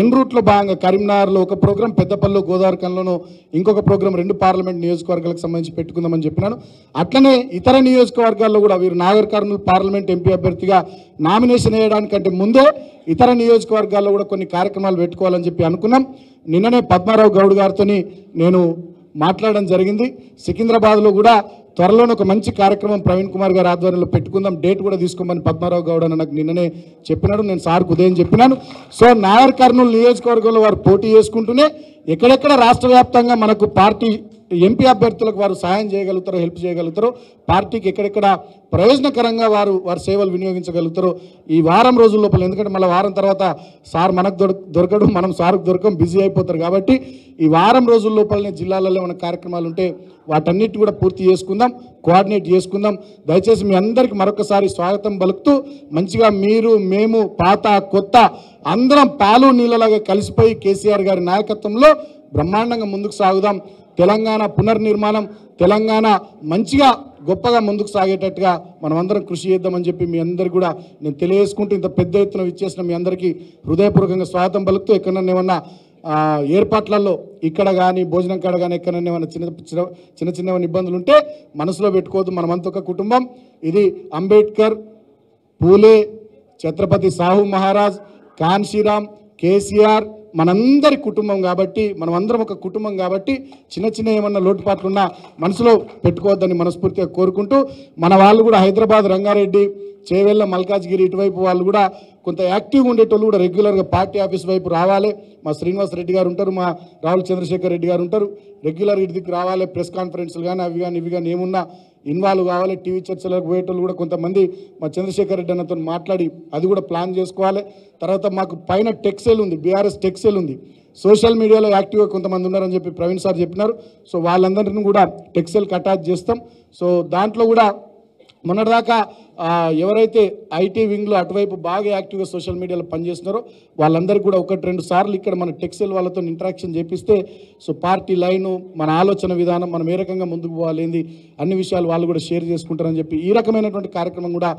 ఎన్ రూట్లో భాగంగా కరీంనగర్లో ఒక ప్రోగ్రాం, పెద్దపల్లిలో, గోదావరిఖనిలోనూ ఇంకొక ప్రోగ్రాం 2 పార్లమెంట్ నియోజకవర్గాలకు సంబంధించి పెట్టుకుందామని చెప్పినాను. అట్లనే ఇతర నియోజకవర్గాల్లో కూడా వీరు నాగర్ కర్నూలు పార్లమెంట్ ఎంపీ అభ్యర్థిగా నామినేషన్ వేయడానికంటే ముందే ఇతర నియోజకవర్గాల్లో కూడా కొన్ని కార్యక్రమాలు పెట్టుకోవాలని చెప్పి అనుకున్నాం. నిన్ననే పద్మారావు గౌడ్ గారితో నేను మాట్లాడడం జరిగింది. సికింద్రాబాద్లో కూడా త్వరలోనే ఒక మంచి కార్యక్రమం ప్రవీణ్ కుమార్ గారి ఆధ్వర్యంలో పెట్టుకుందాం, డేట్ కూడా తీసుకోమని పద్మారావు గౌడ్ అని నాకు నిన్ననే చెప్పినాడు. నేను సార్కు ఉదయం చెప్పినాను. సో నాగర్ కర్నూలు నియోజకవర్గంలో వారు పోటీ చేసుకుంటూనే ఎక్కడెక్కడ రాష్ట్ర వ్యాప్తంగా మనకు పార్టీ ఎంపీ అభ్యర్థులకు వారు సహాయం చేయగలుగుతారో, హెల్ప్ చేయగలుగుతారో, పార్టీకి ఎక్కడెక్కడ ప్రయోజనకరంగా వారు సేవలు వినియోగించగలుగుతారో ఈ వారం రోజుల లోపల, ఎందుకంటే మళ్ళీ వారం తర్వాత సార్ మనకు దొరకడు, మనం సార్కు దొరకం, బిజీ అయిపోతారు. కాబట్టి ఈ వారం రోజుల లోపలనే జిల్లాలలో మన కార్యక్రమాలు ఉంటే వాటన్నిటి కూడా పూర్తి చేసుకుందాం, కోఆర్డినేట్ చేసుకుందాం. దయచేసి మీ అందరికీ మరొకసారి స్వాగతం పలుకుతూ, మంచిగా మీరు, మేము, పాత కొత్త అందరం పాలు నీళ్ళలాగా కలిసిపోయి కేసీఆర్ గారి నాయకత్వంలో బ్రహ్మాండంగా ముందుకు సాగుదాం. తెలంగాణ పునర్నిర్మాణం, తెలంగాణ మంచిగా గొప్పగా ముందుకు సాగేటట్టుగా మనమందరం కృషి చేద్దామని చెప్పి మీ అందరికీ కూడా నేను తెలియజేసుకుంటూ, ఇంత పెద్ద ఎత్తున విచ్చేసిన మీ అందరికీ హృదయపూర్వకంగా స్వాగతం పలుకుతూ, ఎక్కడన్నా ఏమన్నా ఏర్పాట్లలో ఇక్కడ కానీ భోజనం కాడ కానీ ఎక్కడన్నా ఏమన్నా చిన్న చిన్న ఇబ్బందులు ఉంటే మనసులో పెట్టుకోవద్దు. మనమంతా ఒక కుటుంబం. ఇది అంబేద్కర్, పూలే, ఛత్రపతి సాహు మహారాజ్, కాన్షీరామ్, కేసీఆర్ మనందరి కుటుంబం కాబట్టి, మనమందరం ఒక కుటుంబం కాబట్టి చిన్న ఏమన్నా లోటుపాట్లున్నా మనసులో పెట్టుకోవద్దని మనస్ఫూర్తిగా కోరుకుంటూ, మన వాళ్ళు కూడా హైదరాబాద్, రంగారెడ్డి, చేవెళ్ళ, మల్కాజ్గిరి ఇటువైపు వాళ్ళు కూడా కొంత యాక్టివ్గా ఉండేటోళ్ళు కూడా రెగ్యులర్గా పార్టీ ఆఫీస్ వైపు రావాలి. మా శ్రీనివాస్ రెడ్డి గారు ఉంటారు, మా రాహుల్ చంద్రశేఖర్ రెడ్డి గారు ఉంటారు. రెగ్యులర్ ఇటుదికి రావాలి. ప్రెస్ కాన్ఫరెన్స్లు కానీ అవి కానీ ఇవి కానీ ఏమున్నా ఇన్వాల్వ్ కావాలి. టీవీ చర్చలకు పోయేటోళ్ళు కూడా కొంతమంది మా చంద్రశేఖర్ రెడ్డి అన్నతో మాట్లాడి అది కూడా ప్లాన్ చేసుకోవాలి. తర్వాత మాకు పైన టెక్సెల్ ఉంది, బీఆర్ఎస్ టెక్సెల్ ఉంది. సోషల్ మీడియాలో యాక్టివ్గా కొంతమంది ఉన్నారని చెప్పి ప్రవీణ్ సార్ చెప్పినారు. సో వాళ్ళందరినీ కూడా టెక్సెల్కి అటాచ్ చేస్తాం. సో దాంట్లో కూడా మొన్నటిదాకా ఎవరైతే ఐటీ వింగ్లో అటువైపు బాగా యాక్టివ్గా సోషల్ మీడియాలో పనిచేస్తున్నారో వాళ్ళందరికీ కూడా 1-2 సార్లు ఇక్కడ మన టెక్సెల్ వాళ్ళతో ఇంటరాక్షన్ చేపిస్తే, సో పార్టీ లైను, మన ఆలోచన విధానం, మనం ఏ రకంగా ముందుకు పోవాలేంది అన్ని విషయాలు వాళ్ళు కూడా షేర్ చేసుకుంటారని చెప్పి ఈ రకమైనటువంటి కార్యక్రమం కూడా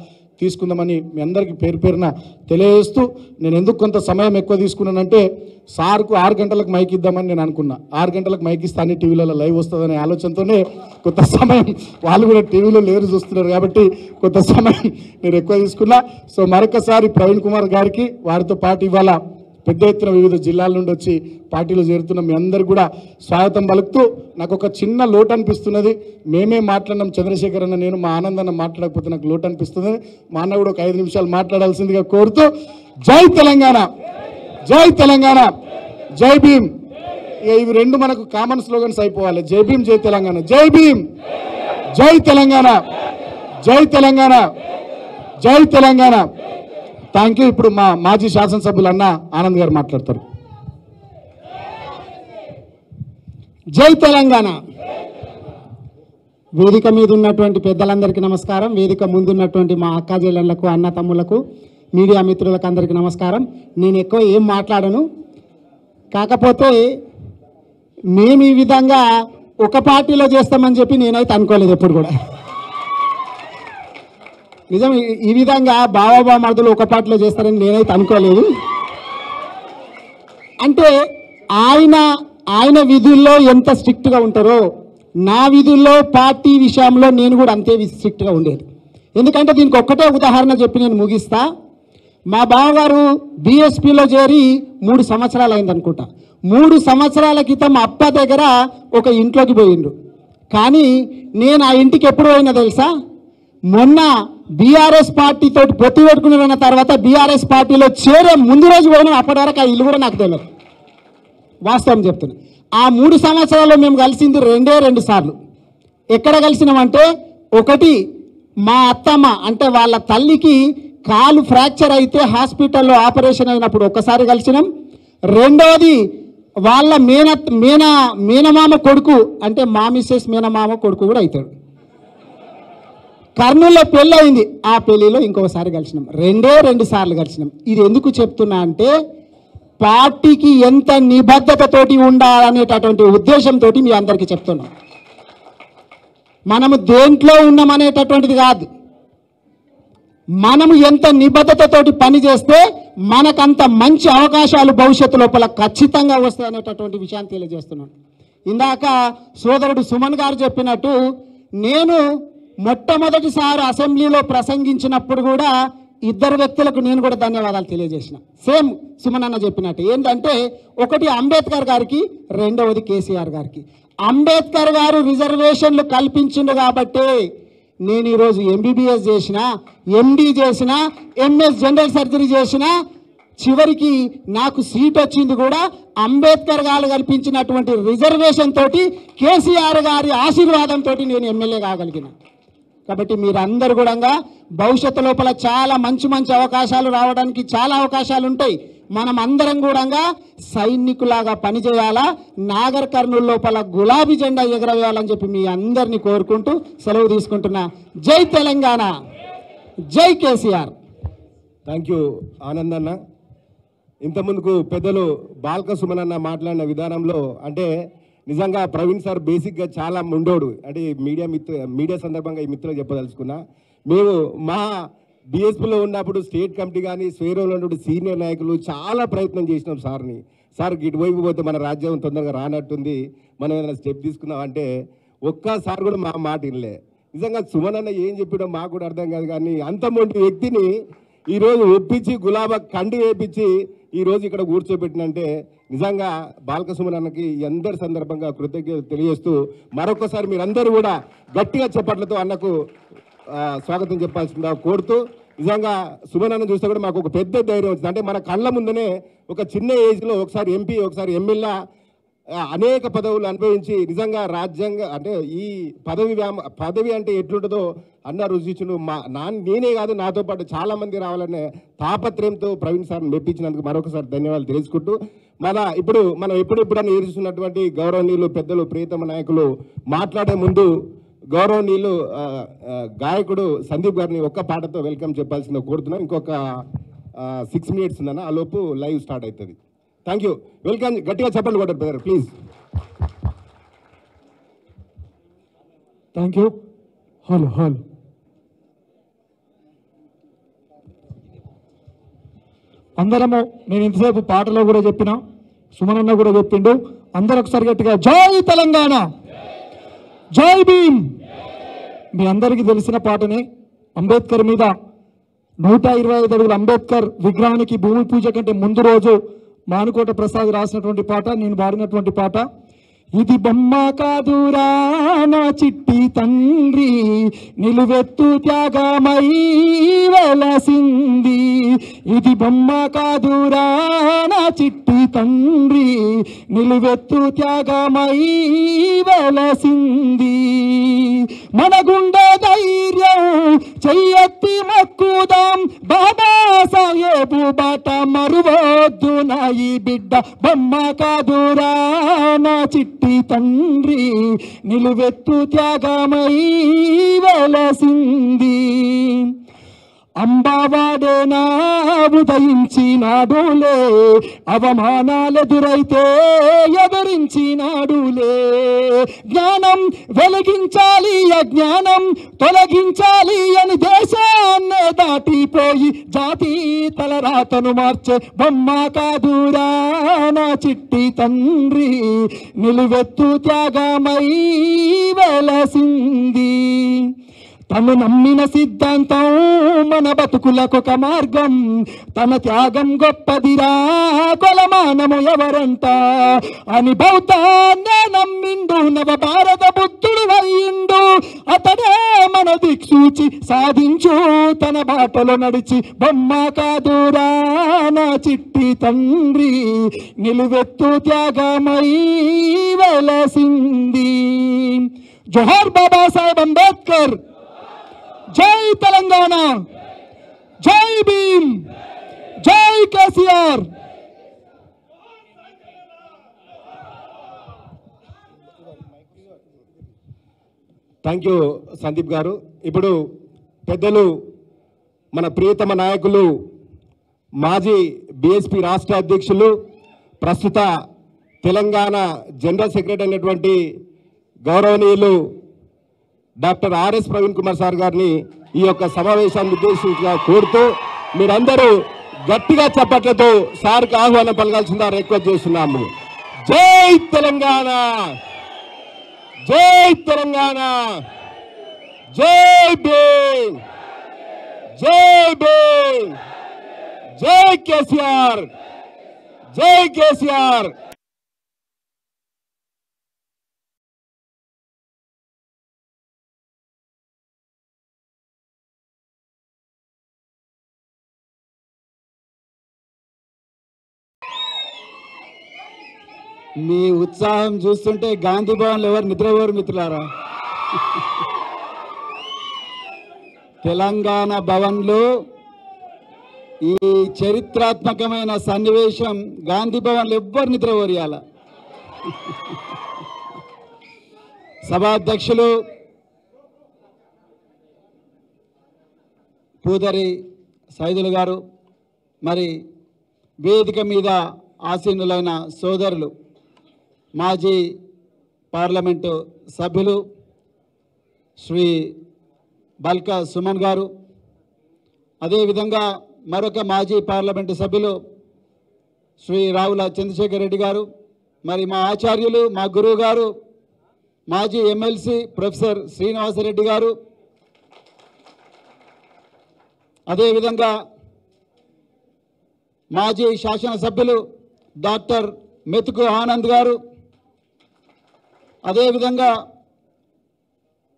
తీసుకుందామని మీ అందరికీ పేరు పేరున తెలియజేస్తూ, నేను ఎందుకు కొంత సమయం ఎక్కువ తీసుకున్నానంటే సార్కు 6 గంటలకు మైక్ ఇద్దామని నేను అనుకున్నా. 6 గంటలకు మైక్ ఇస్తే అన్ని టీవీలలో లైవ్ వస్తుందనే ఆలోచనతోనే కొంత సమయం, వాళ్ళు కూడా టీవీలో లేరు చూస్తున్నారు కాబట్టి కొంత సమయం నేను ఎక్కువ తీసుకున్నా. సో మరొకసారి ప్రవీణ్ కుమార్ గారికి, వారితో పాటు ఇవాళ పెద్ద ఎత్తున వివిధ జిల్లాల నుండి వచ్చి పార్టీలో చేరుతున్న మీ అందరికీ కూడా స్వాగతం పలుకుతూ, నాకు ఒక చిన్న లోటు అనిపిస్తున్నది. మేమే మాట్లాడినాం, చంద్రశేఖర్ అన్న నేను, మా ఆనందన్న మాట్లాడకపోతే నాకు లోటు అనిపిస్తుంది. మా అన్న కూడా ఒక 5 నిమిషాలు మాట్లాడాల్సిందిగా కోరుతూ, జై తెలంగాణ, జై తెలంగాణ, జై భీమ్. ఇవి 2 మనకు కామన్ స్లోగన్స్ అయిపోవాలి. జై భీమ్, జై తెలంగాణ. జై భీమ్, జై తెలంగాణ, జై తెలంగాణ, జై తెలంగాణ. Thank you. ఇప్పుడు మా మాజీ శాసనసభ్యులు అన్న ఆనంద్ గారు మాట్లాడతారు. జై తెలంగాణ. వేదిక మీద ఉన్నటువంటి పెద్దలందరికీ నమస్కారం. వేదిక ముందున్నటువంటి మా అక్క చెల్లెళ్లకు, అన్న తమ్ములకు, మీడియా మిత్రులకు అందరికీ నమస్కారం. నేను ఎక్కువ ఏం మాట్లాడను, కాకపోతే మేము ఈ విధంగా ఒక పార్టీలో చేస్తామని చెప్పి నేనైతే అనుకోలేదు ఎప్పుడు కూడా. నిజం, ఈ విధంగా బావాబామర్దులు ఒక పార్టీలో చేస్తారని నేనైతే అనుకోలేదు. అంటే ఆయన విధుల్లో ఎంత స్ట్రిక్ట్గా ఉంటారో నా విధుల్లో పార్టీ విషయంలో నేను కూడా అంతే స్ట్రిక్ట్గా ఉండేది. ఎందుకంటే దీనికి ఒక్కటే ఉదాహరణ చెప్పి నేను ముగిస్తా. మా బావగారు బీఎస్పీలో చేరి 3 సంవత్సరాలు అయిందనుకుంటా. 3 సంవత్సరాల క్రితం అప్ప దగ్గర ఒక ఇంట్లోకి పోయిండు. కానీ నేను ఆ ఇంటికి ఎప్పుడు పోయినా తెలుసా? మొన్న బీఆర్ఎస్ పార్టీతో పొత్తు పెట్టుకున్న తర్వాత బీఆర్ఎస్ పార్టీలో చేరే ముందు రోజు పోయినా. అప్పటి వరకు ఆ ఇల్లు కూడా నాకు తెలియదు. వాస్తవం చెప్తున్నా. ఆ 3 సంవత్సరాల్లో మేము కలిసింది 2 సార్లు. ఎక్కడ కలిసినామంటే, ఒకటి మా అత్తమ్మ అంటే వాళ్ళ తల్లికి కాలు ఫ్రాక్చర్ అయితే హాస్పిటల్లో ఆపరేషన్ అయినప్పుడు ఒకసారి కలిసినాం. రెండవది వాళ్ళ మేనమామ కొడుకు అంటే మా మిస్సెస్ మేనమామ కొడుకు కూడా అవుతాడు. కర్నూలులో పెళ్ళి అయింది, ఆ పెళ్లిలో ఇంకొకసారి కలిసినాం. 2 సార్లు కలిసినాం. ఇది ఎందుకు చెప్తున్నా అంటే, పార్టీకి ఎంత నిబద్ధతతోటి ఉండాలనేటటువంటి ఉద్దేశంతో మీ అందరికీ చెప్తున్నాం. మనము దేంట్లో ఉన్నామనేటటువంటిది కాదు, మనము ఎంత నిబద్ధతతోటి పని చేస్తే మనకంత మంచి అవకాశాలు భవిష్యత్తు లోపల ఖచ్చితంగా వస్తాయి అనేటటువంటి విషయాన్ని తెలియజేస్తున్నాను. ఇందాక సోదరుడు సుమన్ గారు చెప్పినట్టు, నేను మొట్టమొదటిసారి అసెంబ్లీలో ప్రసంగించినప్పుడు కూడా 2 వ్యక్తులకు నేను కూడా ధన్యవాదాలు తెలియజేసిన. సేమ్ సుమన్ అన్న చెప్పినట్టు ఏంటంటే, ఒకటి అంబేద్కర్ గారికి, రెండవది కేసీఆర్ గారికి. అంబేద్కర్ గారు రిజర్వేషన్లు కల్పించిండు కాబట్టి నేను ఈరోజు ఎంబీబీఎస్ చేసిన, ఎండీ చేసిన, ఎంఎస్ జనరల్ సర్జరీ చేసిన, చివరికి నాకు సీట్ వచ్చింది కూడా అంబేద్కర్ గారు కల్పించినటువంటి రిజర్వేషన్ తోటి, కేసీఆర్ గారి ఆశీర్వాదంతో నేను ఎమ్మెల్యే కాగలిగిన. కాబట్టి మీరందరూ కూడా భవిష్యత్తు లోపల చాలా మంచి అవకాశాలు రావడానికి చాలా అవకాశాలు ఉంటాయి. మనం అందరం కూడా సైనికులాగా పనిచేయాలా, నాగర్ కర్నూలు లోపల గులాబీ జెండా ఎగరవేయాలని చెప్పి మీ అందరినీ కోరుకుంటూ సెలవు తీసుకుంటున్నా. జై తెలంగాణ, జై కేసీఆర్. థ్యాంక్ యూ ఆనందన్న. ఇంతకుముందుకు పెద్దలు బాల్క సుమన్ అన్న మాట్లాడిన విధానంలో అంటే నిజంగా ప్రవీణ్ సార్ బేసిక్గా చాలా ముండోడు. అంటే మీడియా సందర్భంగా ఈ మిత్రులు చెప్పదలుచుకున్నా. మేము మా డిఎస్పీలో ఉన్నప్పుడు స్టేట్ కమిటీ కానీ స్వేరోలో ఉన్నప్పుడు సీనియర్ నాయకులు చాలా ప్రయత్నం చేసినాం సార్ని. సార్ ఇటువైపు పోతే మన రాజ్యం తొందరగా రానట్టుంది, మనం ఏదైనా స్టెప్ తీసుకుందాం అంటే ఒక్కసారి కూడా మా మాట వినలే. నిజంగా సుమన్ అన్న ఏం చెప్పాడో మాకు కూడా అర్థం కాదు, కానీ అంతమంది వ్యక్తిని ఈరోజు ఒప్పించి గులాబా కండి వేపించి ఈరోజు ఇక్కడ కూర్చోబెట్టినంటే నిజంగా బాల్క సుమన్ అన్నకి అందరి సందర్భంగా కృతజ్ఞత తెలియజేస్తూ మరొకసారి మీరందరూ కూడా గట్టిగా చప్పట్లతో అన్నకు స్వాగతం చెప్పాల్సిందిగా కోరుతూ, నిజంగా సుమన్ అన్న చూస్తే కూడా మాకు ఒక పెద్ద ధైర్యం వచ్చింది. అంటే మన కళ్ళ ముందునే ఒక చిన్న ఏజ్లో ఒకసారి ఎంపీ ఒకసారి ఎమ్మెల్యే అనేక పదవులు అనుభవించి నిజంగా రాజ్యాంగ అంటే ఈ పదవి అంటే ఎట్లుంటుందో అన్న రుచిచును నేనే కాదు నాతో పాటు చాలా మంది రావాలనే తాపత్రయంతో ప్రవీణ్ సార్ని మెప్పించినందుకు మరొకసారి ధన్యవాదాలు తెలుసుకుంటూ ఇప్పుడు మనం ఎప్పుడెప్పుడన్నా ఎదురుస్తున్నటువంటి గౌరవనీయులు పెద్దలు ప్రియతమ నాయకులు మాట్లాడే ముందు గౌరవనీయులు గాయకుడు సందీప్ గారిని ఒక్క పాటతో వెల్కమ్ చెప్పాల్సిందో కోరుతున్నాం. ఇంకొక 6 minutes ఉందన్న, ఆ లోపు లైవ్ స్టార్ట్ అవుతుంది. Thank you. వెల్కమ్. గట్టిగా చెప్పండి కొట్టారు brother please. Thank you. Hello అందరము, నేను ఇంతసేపు పాటలో కూడా చెప్పిన, సుమన్ అన్న కూడా చెప్పిండు, అందరూ ఒకసారి గట్టిగా జై తెలంగాణ, జై భీమ్. మీ అందరికీ తెలిసిన పాటనే. అంబేద్కర్ మీద 125 అడుగుల అంబేద్కర్ విగ్రహానికి భూమి పూజ కంటే ముందు రోజు మానుకోట ప్రసాద్ రాసినటువంటి పాట, నేను పాడినటువంటి పాట. ఇది బొమ్మ కాదురా నా చిట్టి తండ్రి, నిలువెత్తు త్యాగమై వెలసింది. ఇది బొమ్మ కాదురా నా చిట్టి తండ్రి, నిలువెత్తు త్యాగమై వెలసింది. మన గుండె ధైర్యం చెయ్యెత్తి మొక్కుదాం, బాబా సాహెబు బాట మరువొద్దు నా ఈ బిడ్డ. బొమ్మ కాదురా నా చిట్టి తండ్రి, నిలువెత్తు త్యాగమై వెలసింది. అంబావాడేనా ఉదయించినాడులే, అవమానాలెదురైతే ఎదురించినాడులే. జ్ఞానం వెలిగించాలి, అజ్ఞానం తొలగించాలి అని దేశాన్నే దాటిపోయి జాతి తలరాతను మార్చే బొమ్మ కాదురా నా చిట్టి తండ్రి, నిలువెత్తు త్యాగమై వెలసింది. తను నమ్మిన సిద్ధాంతం మన బతుకులకొక మార్గం, తన త్యాగం గొప్పదిరా కొలమానము ఎవరంట అని బౌద్ధాన్నే నమ్మిండు, నవ భారత బుద్ధుడు అయ్యిండు. అతడే మన దిక్సూచి సాధించు తన బాటలో నడిచి. బొమ్మ కాదురా నా చిట్టి తండ్రి, నిలువెత్తు త్యాగమై వెలసింది. జోహార్ బాబాసాహెబ్ అంబేద్కర్, జై తెలంగాణ, జై భీమ్, జై కేసీఆర్. థ్యాంక్ యూ సందీప్ గారు. ఇప్పుడు పెద్దలు మన ప్రియతమ నాయకులు మాజీ బీఎస్పీ రాష్ట్ర అధ్యక్షులు ప్రస్తుత తెలంగాణ జనరల్ సెక్రటరీ అయినటువంటి గౌరవనీయులు doctor RS Praveen Kumar sir గారిని ఈ యొక్క సమావేశాన్ని ఉద్దేశించిగా కోరుతూ మీరందరూ గట్టిగా చప్పట్లతో సార్కి ఆహ్వానం పలకాల్సిందా రిక్వెస్ట్ చేస్తున్నాము. జై తెలంగాణ, జై తెలంగాణ, జై భీమ్, జై భీమ్, జై కేసీఆర్, జై కేసీఆర్. మీ ఉత్సాహం చూస్తుంటే గాంధీ భవన్లో ఎవరు నిద్రపోరు మిత్రులారా. తెలంగాణ భవన్లో ఈ చరిత్రాత్మకమైన సన్నివేశం గాంధీ భవన్లో ఎవ్వరు నిద్రపోరియాల. సభాధ్యక్షులు పూదరి సైదులు గారు, మరి వేదిక మీద ఆసీనులైన సోదరులు, మాజీ పార్లమెంటు సభ్యులు శ్రీ బల్కా సుమన్ గారు, అదేవిధంగా మరొక మాజీ పార్లమెంటు సభ్యులు శ్రీ రావుల చంద్రశేఖర్ రెడ్డి గారు, మరి మా ఆచార్యులు, మా గురువు గారు, మాజీ ఎమ్మెల్సీ ప్రొఫెసర్ శ్రీనివాసరెడ్డి గారు, అదేవిధంగా మాజీ శాసనసభ్యులు డాక్టర్ మెతుకు ఆనంద్ గారు, అదేవిధంగా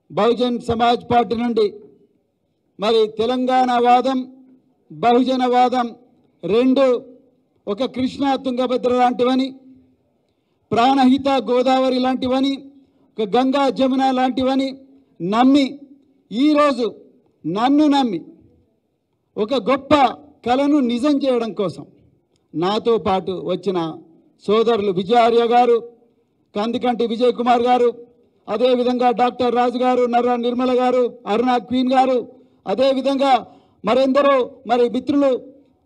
బహుజన్ సమాజ్ పార్టీ నుండి మరి తెలంగాణ వాదం, బహుజన వాదం రెండు ఒక కృష్ణా తుంగభద్ర లాంటివని, ప్రాణహిత గోదావరి లాంటివని, ఒక గంగా జమున లాంటివని నమ్మి ఈరోజు నన్ను నమ్మి ఒక గొప్ప కళను నిజం చేయడం కోసం నాతో పాటు వచ్చిన సోదరులు విజయార్య గారు, కందికంటి విజయ్ కుమార్ గారు, అదేవిధంగా డాక్టర్ రాజు గారు, నర్రా నిర్మల గారు, అరుణ క్వీన్ గారు, అదేవిధంగా మరెందరో మరి మిత్రులు,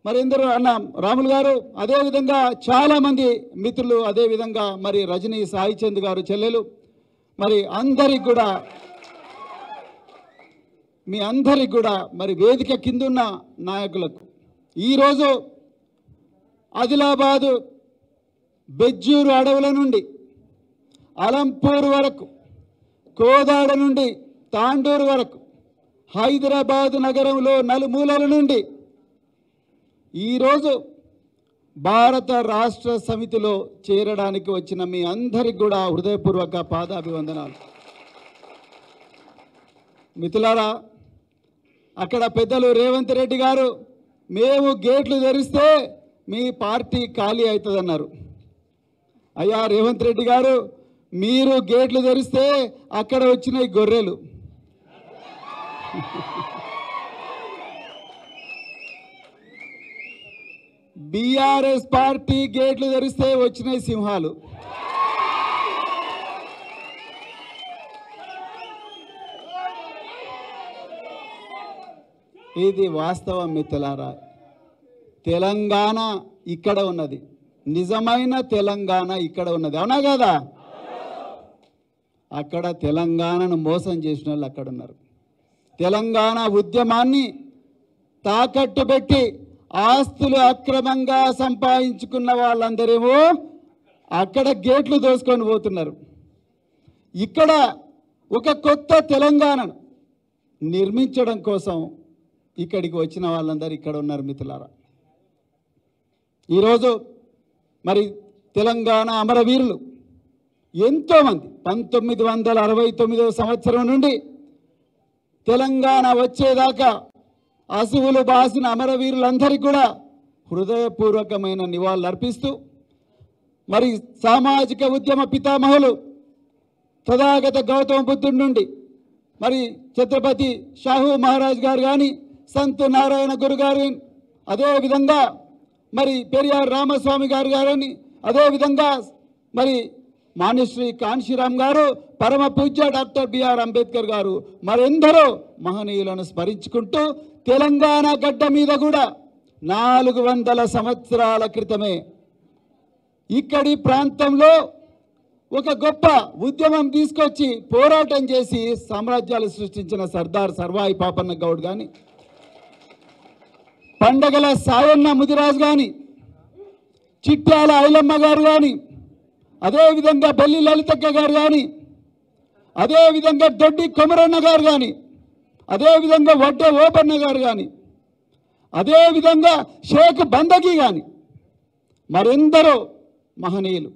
మరెందరో అన్న రాములు గారు, అదేవిధంగా చాలామంది మిత్రులు, అదేవిధంగా మరి రజనీ సాయిచంద్ గారు చెల్లెలు, మరి అందరికి కూడా మీ అందరికి కూడా మరి వేదిక కిందున్న నాయకులకు ఈరోజు ఆదిలాబాదు బెజ్జూరు అడవుల నుండి అలంపూర్ వరకు, కోదాడ నుండి తాండూరు వరకు, హైదరాబాదు నగరంలో నలుమూలల నుండి ఈరోజు భారత రాష్ట్ర సమితిలో చేరడానికి వచ్చిన మీ అందరికి కూడా హృదయపూర్వక పాదాభివందనాలు. మిత్రులారా, అక్కడ పెద్దలు రేవంత్ రెడ్డి గారు మేము గేట్లు తెరిస్తే మీ పార్టీ ఖాళీ అవుతుందన్నారు. అయ్యా రేవంత్ రెడ్డి గారు, మీరు గేట్లు తెరిస్తే అక్కడ వచ్చిన గొర్రెలు, బీఆర్ఎస్ పార్టీ గేట్లు తెరిస్తే వచ్చినాయి సింహాలు. ఇది వాస్తవం మిత్రులారా. తెలంగాణ ఇక్కడ ఉన్నది, నిజమైన తెలంగాణ ఇక్కడ ఉన్నది, అవునా కదా? అక్కడ తెలంగాణను మోసం చేసిన వాళ్ళు అక్కడ ఉన్నారు. తెలంగాణ ఉద్యమాన్ని తాకట్టు పెట్టి ఆస్తులు అక్రమంగా సంపాదించుకున్న వాళ్ళందరేమో అక్కడ గేట్లు దోసుకొని పోతున్నారు. ఇక్కడ ఒక కొత్త తెలంగాణను నిర్మించడం కోసం ఇక్కడికి వచ్చిన వాళ్ళందరూ ఇక్కడ ఉన్నారు మిత్రులారా. ఈరోజు మరి తెలంగాణ అమరవీరులు ఎంతోమంది 1969వ సంవత్సరం నుండి తెలంగాణ వచ్చేదాకా అసువులు బాసిన అమరవీరులందరికీ కూడా హృదయపూర్వకమైన నివాళులు అర్పిస్తూ మరి సామాజిక ఉద్యమ పితామహులు తథాగత గౌతమ బుద్ధుడి నుండి మరి ఛత్రపతి షాహూ మహారాజ్ గారు కానీ, సంత్ నారాయణ గురు గారు, అదేవిధంగా మరి పెరియార్ రామస్వామి గారు గారని, అదేవిధంగా మరి మాన్యశ్రీ కాన్షీరామ్ గారు, పరమ పూజ్య డాక్టర్ బిఆర్ అంబేద్కర్ గారు, మరెందరో మహనీయులను స్మరించుకుంటూ తెలంగాణ గడ్డ మీద కూడా 400 సంవత్సరాల క్రితమే ఇక్కడి ప్రాంతంలో ఒక గొప్ప ఉద్యమం తీసుకొచ్చి పోరాటం చేసి సామ్రాజ్యాలు సృష్టించిన సర్దార్ సర్వాయి పాపన్న గౌడ్ కానీ, పండగల సాయన్న ముదిరాజు కానీ, చిట్యాల ఐలమ్మ గారు కానీ, అదేవిధంగా బెల్లి లలితక్క గారు కానీ, అదేవిధంగా దొడ్డి కొమరన్న గారు కానీ, అదేవిధంగా వడ్డే ఓపన్న గారు కానీ, అదేవిధంగా షేక్ బందగి కానీ, మరెందరో మహనీయులు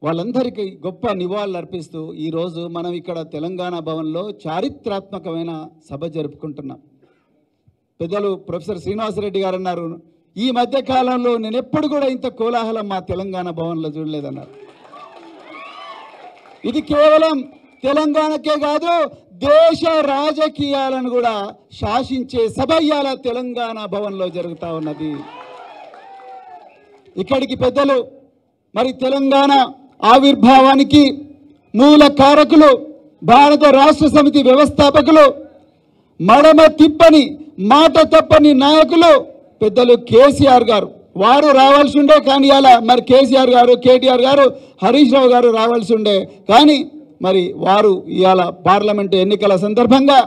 వాళ్ళందరికీ గొప్ప నివాళులు అర్పిస్తూ ఈరోజు మనం ఇక్కడ తెలంగాణ భవన్లో చారిత్రాత్మకమైన సభ జరుపుకుంటున్నాం. పెద్దలు ప్రొఫెసర్ శ్రీనివాసరెడ్డి గారు అన్నారు, ఈ మధ్య కాలంలో నేను ఎప్పుడు కూడా ఇంత కోలాహలం మా తెలంగాణ భవన్లో చూడలేదన్నారు. ఇది కేవలం తెలంగాణకే కాదు, దేశ రాజకీయాలను కూడా శాసించే సభ ఇవాళ తెలంగాణ భవన్లో జరుగుతూ ఉన్నది. ఇక్కడికి పెద్దలు మరి తెలంగాణ ఆవిర్భావానికి మూల కారకులు, భారత రాష్ట్ర సమితి వ్యవస్థాపకులు, మడమ తిప్పని మాట తప్పని నాయకులు పెద్దలు కేసీఆర్ గారు, వారు రావాల్సి ఉండే, కానీ అలా మరి కేసీఆర్ గారు, కేటీఆర్ గారు, హరీష్ రావు గారు రావాల్సి ఉండే, కానీ మరి వారు ఇవాళ పార్లమెంటు ఎన్నికల సందర్భంగా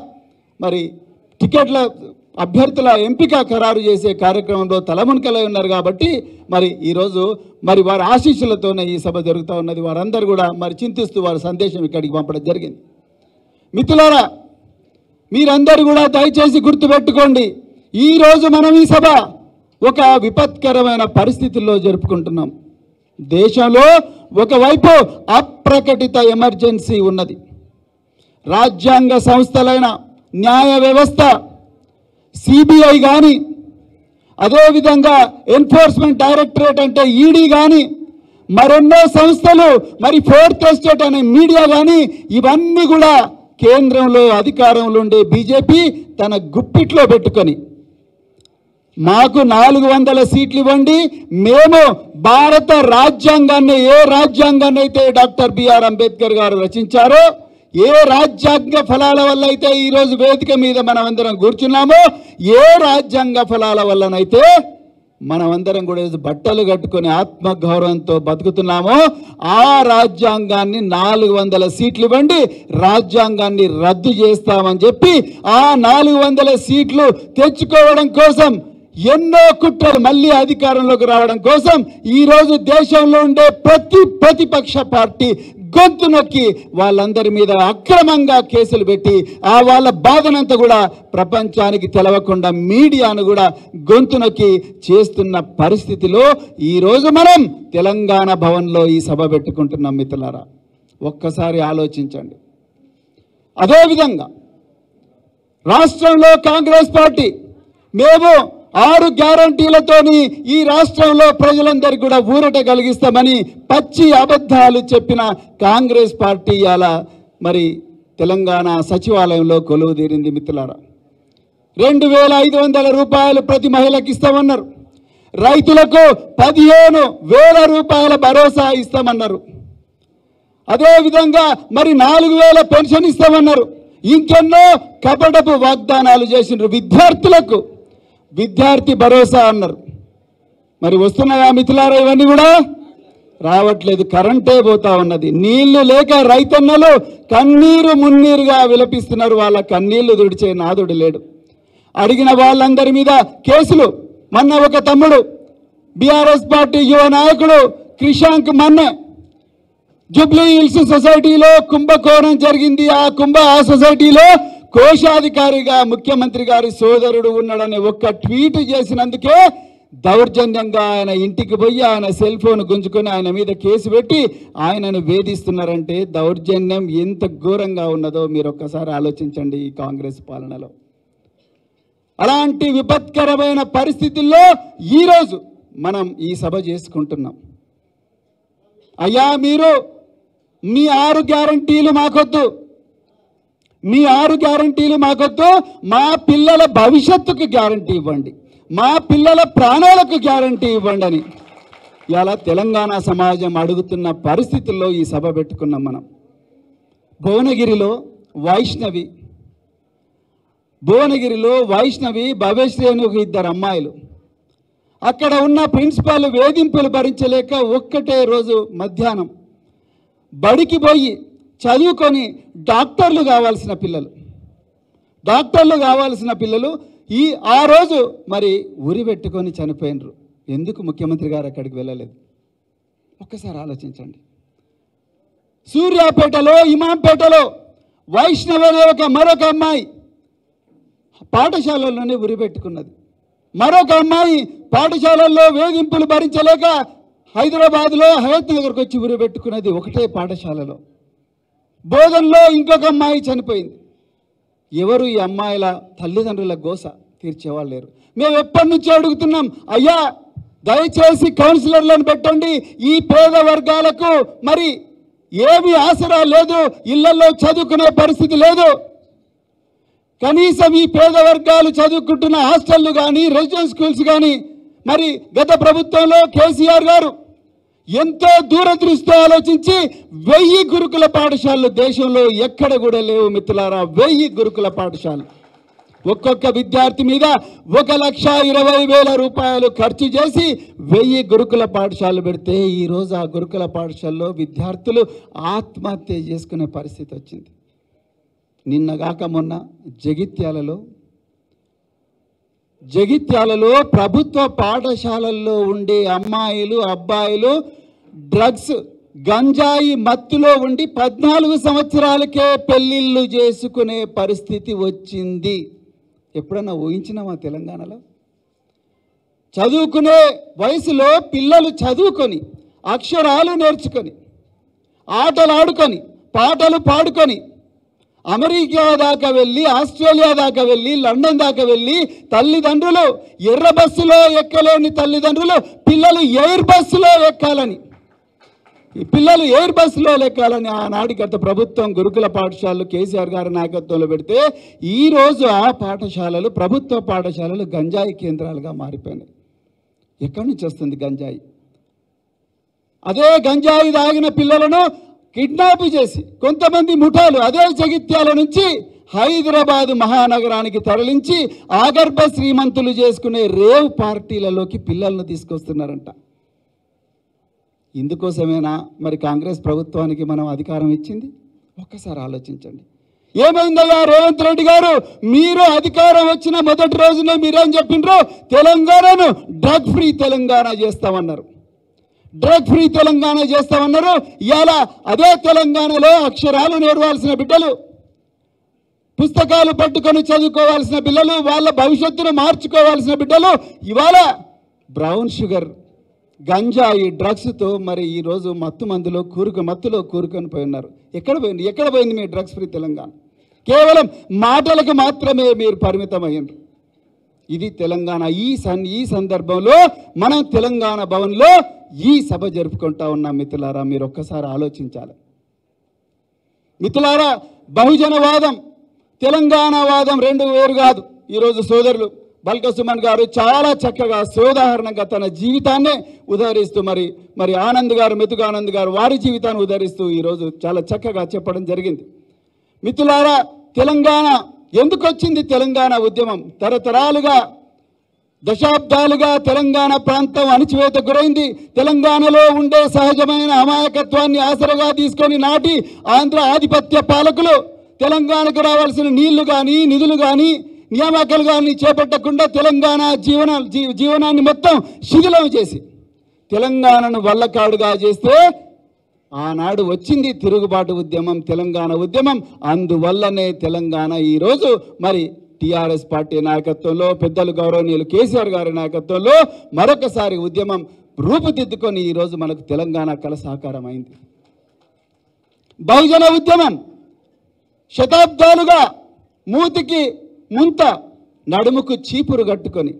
మరి టికెట్ల అభ్యర్థుల ఎంపిక ఖరారు చేసే కార్యక్రమంలో తలమునకలై ఉన్నారు. కాబట్టి మరి ఈరోజు మరి వారి ఆశీస్సులతోనే ఈ సభ జరుగుతూ ఉన్నది. వారందరూ కూడా మరి చింతిస్తూ వారి సందేశం ఇక్కడికి పంపడం జరిగింది. మిత్రులారా, మీరందరూ కూడా దయచేసి గుర్తుపెట్టుకోండి, ఈరోజు మనం ఈ సభ ఒక విపత్కరమైన పరిస్థితుల్లో జరుపుకుంటున్నాం. దేశంలో ఒకవైపు అప్రకటిత ఎమర్జెన్సీ ఉన్నది. రాజ్యాంగ సంస్థలైన న్యాయ వ్యవస్థ, సిబిఐ కానీ, అదేవిధంగా ఎన్ఫోర్స్మెంట్ డైరెక్టరేట్ అంటే ఈడీ కానీ, మరెన్నో సంస్థలు, మరి ఫోర్త్ ఎస్టేట్ అనే మీడియా కానీ, ఇవన్నీ కూడా కేంద్రంలో అధికారంలో ఉండే బీజేపీ తన గుప్పిట్లో పెట్టుకొని మాకు 400 సీట్లు ఇవ్వండి, మేము భారత రాజ్యాంగాన్ని, ఏ రాజ్యాంగాన్ని అయితే డాక్టర్ బిఆర్ అంబేద్కర్ గారు రచించారో, ఏ రాజ్యాంగ ఫలాల వల్ల అయితే ఈరోజు వేదిక మీద మనమందరం కూర్చున్నామో, ఏ రాజ్యాంగ ఫలాల వల్లనైతే మనమందరం కూడా బట్టలు కట్టుకొని ఆత్మగౌరవంతో బతుకుతున్నామో, ఆ రాజ్యాంగాన్ని 400 సీట్లు ఇవ్వండి, రాజ్యాంగాన్ని రద్దు చేస్తామని చెప్పి ఆ 400 సీట్లు తెచ్చుకోవడం కోసం ఎన్నో కుట్రలు, మళ్ళీ అధికారంలోకి రావడం కోసం ఈరోజు దేశంలో ఉండే ప్రతిపక్ష పార్టీ గొంతు నొక్కి వాళ్ళందరి మీద అక్రమంగా కేసులు పెట్టి ఆ వాళ్ళ బాధనంతా కూడా ప్రపంచానికి తెలవకుండా మీడియాను కూడా గొంతు నొక్కి చేస్తున్న పరిస్థితిలో ఈరోజు మనం తెలంగాణ భవన్లో ఈ సభ పెట్టుకుంటున్నాం. మిత్రులారా, ఒక్కసారి ఆలోచించండి. అదేవిధంగా రాష్ట్రంలో కాంగ్రెస్ పార్టీ మేము 6 గ్యారంటీలతోని ఈ రాష్ట్రంలో ప్రజలందరికీ కూడా ఊరట కలిగిస్తామని పచ్చి అబద్ధాలు చెప్పిన కాంగ్రెస్ పార్టీ అలా మరి తెలంగాణ సచివాలయంలో కొలువు తీరింది. మిత్రులారా, 2500 రూపాయలు ప్రతి మహిళకి ఇస్తామన్నారు. రైతులకు 15,000 రూపాయల భరోసా ఇస్తామన్నారు. అదేవిధంగా మరి 4,000 పెన్షన్ ఇస్తామన్నారు. ఇంకెన్నో కపటపు వాగ్దానాలు చేసినారు. విద్యార్థులకు విద్యార్థి భరోసా అన్నారు. మరి వస్తున్నాయా మిత్రులారా? ఇవన్నీ కూడా రావట్లేదు. కరెంటే పోతా ఉన్నది. నీళ్లు లేక రైతన్నలు కన్నీరు మున్నీరుగా విలపిస్తున్నారు. వాళ్ళ కన్నీళ్లు తుడిచే నాదుడు లేడు. అడిగిన వాళ్ళందరి మీద కేసులు. మొన్న ఒక తమ్ముడు బీఆర్ఎస్ పార్టీ యువ నాయకుడు క్రిషాంక్ మన్నె జూబ్లీ హిల్స్ సొసైటీలో కుంభకోణం జరిగింది. ఆ సొసైటీలో కోశాధికారిగా ముఖ్యమంత్రి గారి సోదరుడు ఉన్నాడని ఒక్క ట్వీట్ చేసినందుకే దౌర్జన్యంగా ఆయన ఇంటికి పోయి ఆయన సెల్ ఫోన్ గుంజుకొని ఆయన మీద కేసు పెట్టి ఆయనను వేధిస్తున్నారంటే దౌర్జన్యం ఎంత ఘోరంగా ఉన్నదో మీరు ఒక్కసారి ఆలోచించండి. ఈ కాంగ్రెస్ పాలనలో అలాంటి విపత్కరమైన పరిస్థితుల్లో ఈరోజు మనం ఈ సభ చేసుకుంటున్నాం. అయ్యా, మీరు మీ 6 గ్యారంటీలు మాకొద్దు, మీ 6 గ్యారంటీలు మాకొద్దు, మా పిల్లల భవిష్యత్తుకు గ్యారంటీ ఇవ్వండి, మా పిల్లల ప్రాణాలకు గ్యారంటీ ఇవ్వండి అని ఇలా తెలంగాణ సమాజం అడుగుతున్న పరిస్థితుల్లో ఈ సభ పెట్టుకున్నాం మనం. భువనగిరిలో వైష్ణవి భవ్యశ్రీ అని ఒక 2 అమ్మాయిలు, అక్కడ ఉన్న ప్రిన్సిపాల్ వేధింపులు భరించలేక ఒక్కటే రోజు మధ్యాహ్నం బడికి పోయి చదువుకొని డాక్టర్లు కావాల్సిన పిల్లలు ఆ రోజు మరి ఉరి పెట్టుకొని చనిపోయినరు. ఎందుకు ముఖ్యమంత్రి గారు అక్కడికి వెళ్ళలేదు? ఒక్కసారి ఆలోచించండి. సూర్యాపేటలో, ఇమాంపేటలో వైష్ణవి అనే మరొక అమ్మాయి పాఠశాలలోనే ఉరి పెట్టుకున్నది. మరొక అమ్మాయి పాఠశాలల్లో వేధింపులు భరించలేక హైదరాబాద్లో హయత్ నగర్కి వచ్చి ఉరి పెట్టుకున్నది ఒకటే పాఠశాలలో. బోధనలో ఇంకొక అమ్మాయి చనిపోయింది. ఎవరు ఈ అమ్మాయిల తల్లిదండ్రుల గోస తీర్చేవాళ్ళు లేరు. మేము ఎప్పటి నుంచో అడుగుతున్నాం, అయ్యా దయచేసి కౌన్సిలర్లను పెట్టండి. ఈ పేద వర్గాలకు మరి ఏమీ ఆసరా లేదు, ఇళ్లలో చదువుకునే పరిస్థితి లేదు. కనీసం ఈ పేద వర్గాలు చదువుకుంటున్న హాస్టళ్లు కానీ, రెసిడెన్స్ స్కూల్స్ కానీ మరి గత ప్రభుత్వంలో కేసీఆర్ గారు ఎంతో దూరదృష్టితో ఆలోచించి 1000 గురుకుల పాఠశాలలు దేశంలో ఎక్కడ కూడా లేవు మిత్రులారా. 1000 గురుకుల పాఠశాలలు ఒక్కొక్క విద్యార్థి మీద 1,20,000 రూపాయలు ఖర్చు చేసి 1000 గురుకుల పాఠశాలలు పెడితే ఈరోజు ఆ గురుకుల పాఠశాలలో విద్యార్థులు ఆత్మహత్య చేసుకునే పరిస్థితి వచ్చింది. నిన్నగాక మొన్న జగిత్యాలలో ప్రభుత్వ పాఠశాలల్లో ఉండే అమ్మాయిలు అబ్బాయిలు డ్రగ్స్ గంజాయి మత్తులో ఉండి 14 సంవత్సరాలకే పెళ్ళిళ్ళు చేసుకునే పరిస్థితి వచ్చింది. ఎప్పుడన్నా ఊహించినామా తెలంగాణలో? చదువుకునే వయసులో పిల్లలు చదువుకొని అక్షరాలు నేర్చుకొని ఆటలు ఆడుకొని పాటలు పాడుకొని అమెరికా దాకా వెళ్ళి ఆస్ట్రేలియా దాకా వెళ్ళి లండన్ దాకా వెళ్ళి తల్లిదండ్రులు ఎర్ర బస్సులో ఎక్కలేని తల్లిదండ్రులు పిల్లలు ఎయిర్ బస్సులో ఎక్కాలని ఆనాటి గత ప్రభుత్వం గురుకుల పాఠశాలలు కేసీఆర్ గారి నాయకత్వంలో పెడితే ఈరోజు ఆ పాఠశాలలు ప్రభుత్వ పాఠశాలలు గంజాయి కేంద్రాలుగా మారిపోయినాయి. ఎక్కడి నుంచి వస్తుంది గంజాయి? అదే గంజాయి తాగిన పిల్లలను కిడ్నాప్ చేసి కొంతమంది ముఠాలు అదే జగిత్యాల నుంచి హైదరాబాదు మహానగరానికి తరలించి ఆగర్భ శ్రీమంతులు చేసుకునే రేవ్ పార్టీలలోకి పిల్లలను తీసుకొస్తున్నారంట. ఇందుకోసమేనా మరి కాంగ్రెస్ ప్రభుత్వానికి మనం అధికారం ఇచ్చింది? ఒక్కసారి ఆలోచించండి. ఏమైందయ్యా రేవంత్ రెడ్డి గారు, మీరు అధికారం వచ్చిన మొదటి రోజునే మీరేం చెప్పిండ్రు? తెలంగాణను డ్రగ్ ఫ్రీ తెలంగాణ చేస్తామన్నారు. ఇవాళ అదే తెలంగాణలో అక్షరాలు నేర్వాల్సిన బిడ్డలు, పుస్తకాలు పట్టుకొని చదువుకోవాల్సిన పిల్లలు, వాళ్ళ భవిష్యత్తును మార్చుకోవాల్సిన బిడ్డలు ఇవాళ బ్రౌన్ షుగర్ గంజాయి డ్రగ్స్తో మరి ఈరోజు మత్తులో కూరుకొని పోయి ఉన్నారు. ఎక్కడ పోయింది మీ డ్రగ్స్ ఫ్రీ తెలంగాణ? కేవలం మాటలకు మాత్రమే మీరు పరిమితమయ్యారు. ఇది తెలంగాణ. ఈ సందర్భంలో మనం తెలంగాణ భవన్లో ఈ సభ జరుపుకుంటా ఉన్నాం. మిత్రులారా, మీరు ఒక్కసారి ఆలోచించాలి. మిత్రులారా, బహుజనవాదం తెలంగాణవాదం రెండు వేరు కాదు. ఈరోజు సోదరులు బల్క సుమన్ గారు చాలా చక్కగా సోదాహరణంగా తన జీవితాన్నే ఉదహరిస్తూ మరి ఆనంద్ గారు, మెతుకానంద్ గారు వారి జీవితాన్ని ఉదహరిస్తూ ఈరోజు చాలా చక్కగా చెప్పడం జరిగింది. మిత్రులారా, తెలంగాణ ఎందుకు వచ్చింది? తెలంగాణ ఉద్యమం తరతరాలుగా దశాబ్దాలుగా తెలంగాణ ప్రాంతం అణచివేత గురైంది. తెలంగాణలో ఉండే సహజమైన అమాయకత్వాన్ని ఆసరగా తీసుకొని నాటి ఆంధ్ర ఆధిపత్య పాలకులు తెలంగాణకు రావాల్సిన నీళ్లు కానీ నిధులు కానీ నియామకాలు కానీ చేపట్టకుండా తెలంగాణ జీవనాన్ని మొత్తం శిథిలం చేసి తెలంగాణను వల్లకాడుగా చేస్తే ఆనాడు వచ్చింది తిరుగుబాటు ఉద్యమం, తెలంగాణ ఉద్యమం. అందువల్లనే తెలంగాణ ఈరోజు మరి టీఆర్ఎస్ పార్టీ నాయకత్వంలో, పెద్దలు గౌరవనీయులు కేసీఆర్ గారి నాయకత్వంలో మరొకసారి ఉద్యమం రూపుదిద్దుకొని ఈరోజు మనకు తెలంగాణ కల సాకారం అయింది. బహుజన ఉద్యమం శతాబ్దాలుగా మూతికి ముంత నడుముకు చీపురు కట్టుకొని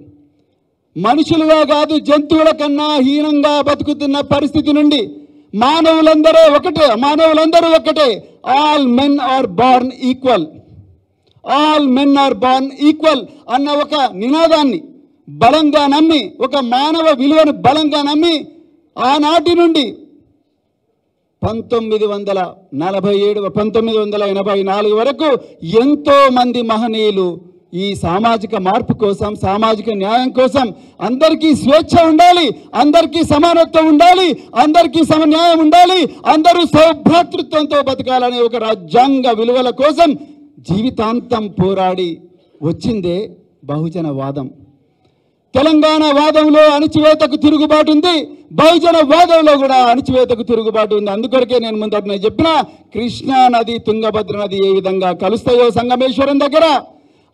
మనుషులుగా కాదు జంతువుల కన్నా హీనంగా బతుకుతున్న పరిస్థితి నుండి మానవులందరూ ఒకటే, all men are born equal అన్న ఒక నినాదాన్ని బలంగా నమ్మి, ఒక మానవ విలువను బలంగా నమ్మి ఆనాటి నుండి 1984 వరకు ఎంతో మంది మహనీయులు ఈ సామాజిక మార్పు కోసం, సామాజిక న్యాయం కోసం, అందరికీ స్వేచ్ఛ ఉండాలి, అందరికీ సమానత్వం ఉండాలి, అందరికీ సమన్యాయం ఉండాలి, అందరూ సౌభ్రాతృత్వంతో బతకాలనే ఒక రాజ్యాంగ విలువల కోసం జీవితాంతం పోరాడి వచ్చిందే బహుజన వాదం. తెలంగాణ వాదంలో అణచివేతకు తిరుగుబాటు ఉంది, బహుజన వాదంలో కూడా అణచివేతకు తిరుగుబాటు ఉంది. అందుకొరకే నేను ముందట చెప్పిన కృష్ణా నది తుంగభద్ర నది ఏ విధంగా కలుస్తాయో సంగమేశ్వరం దగ్గర,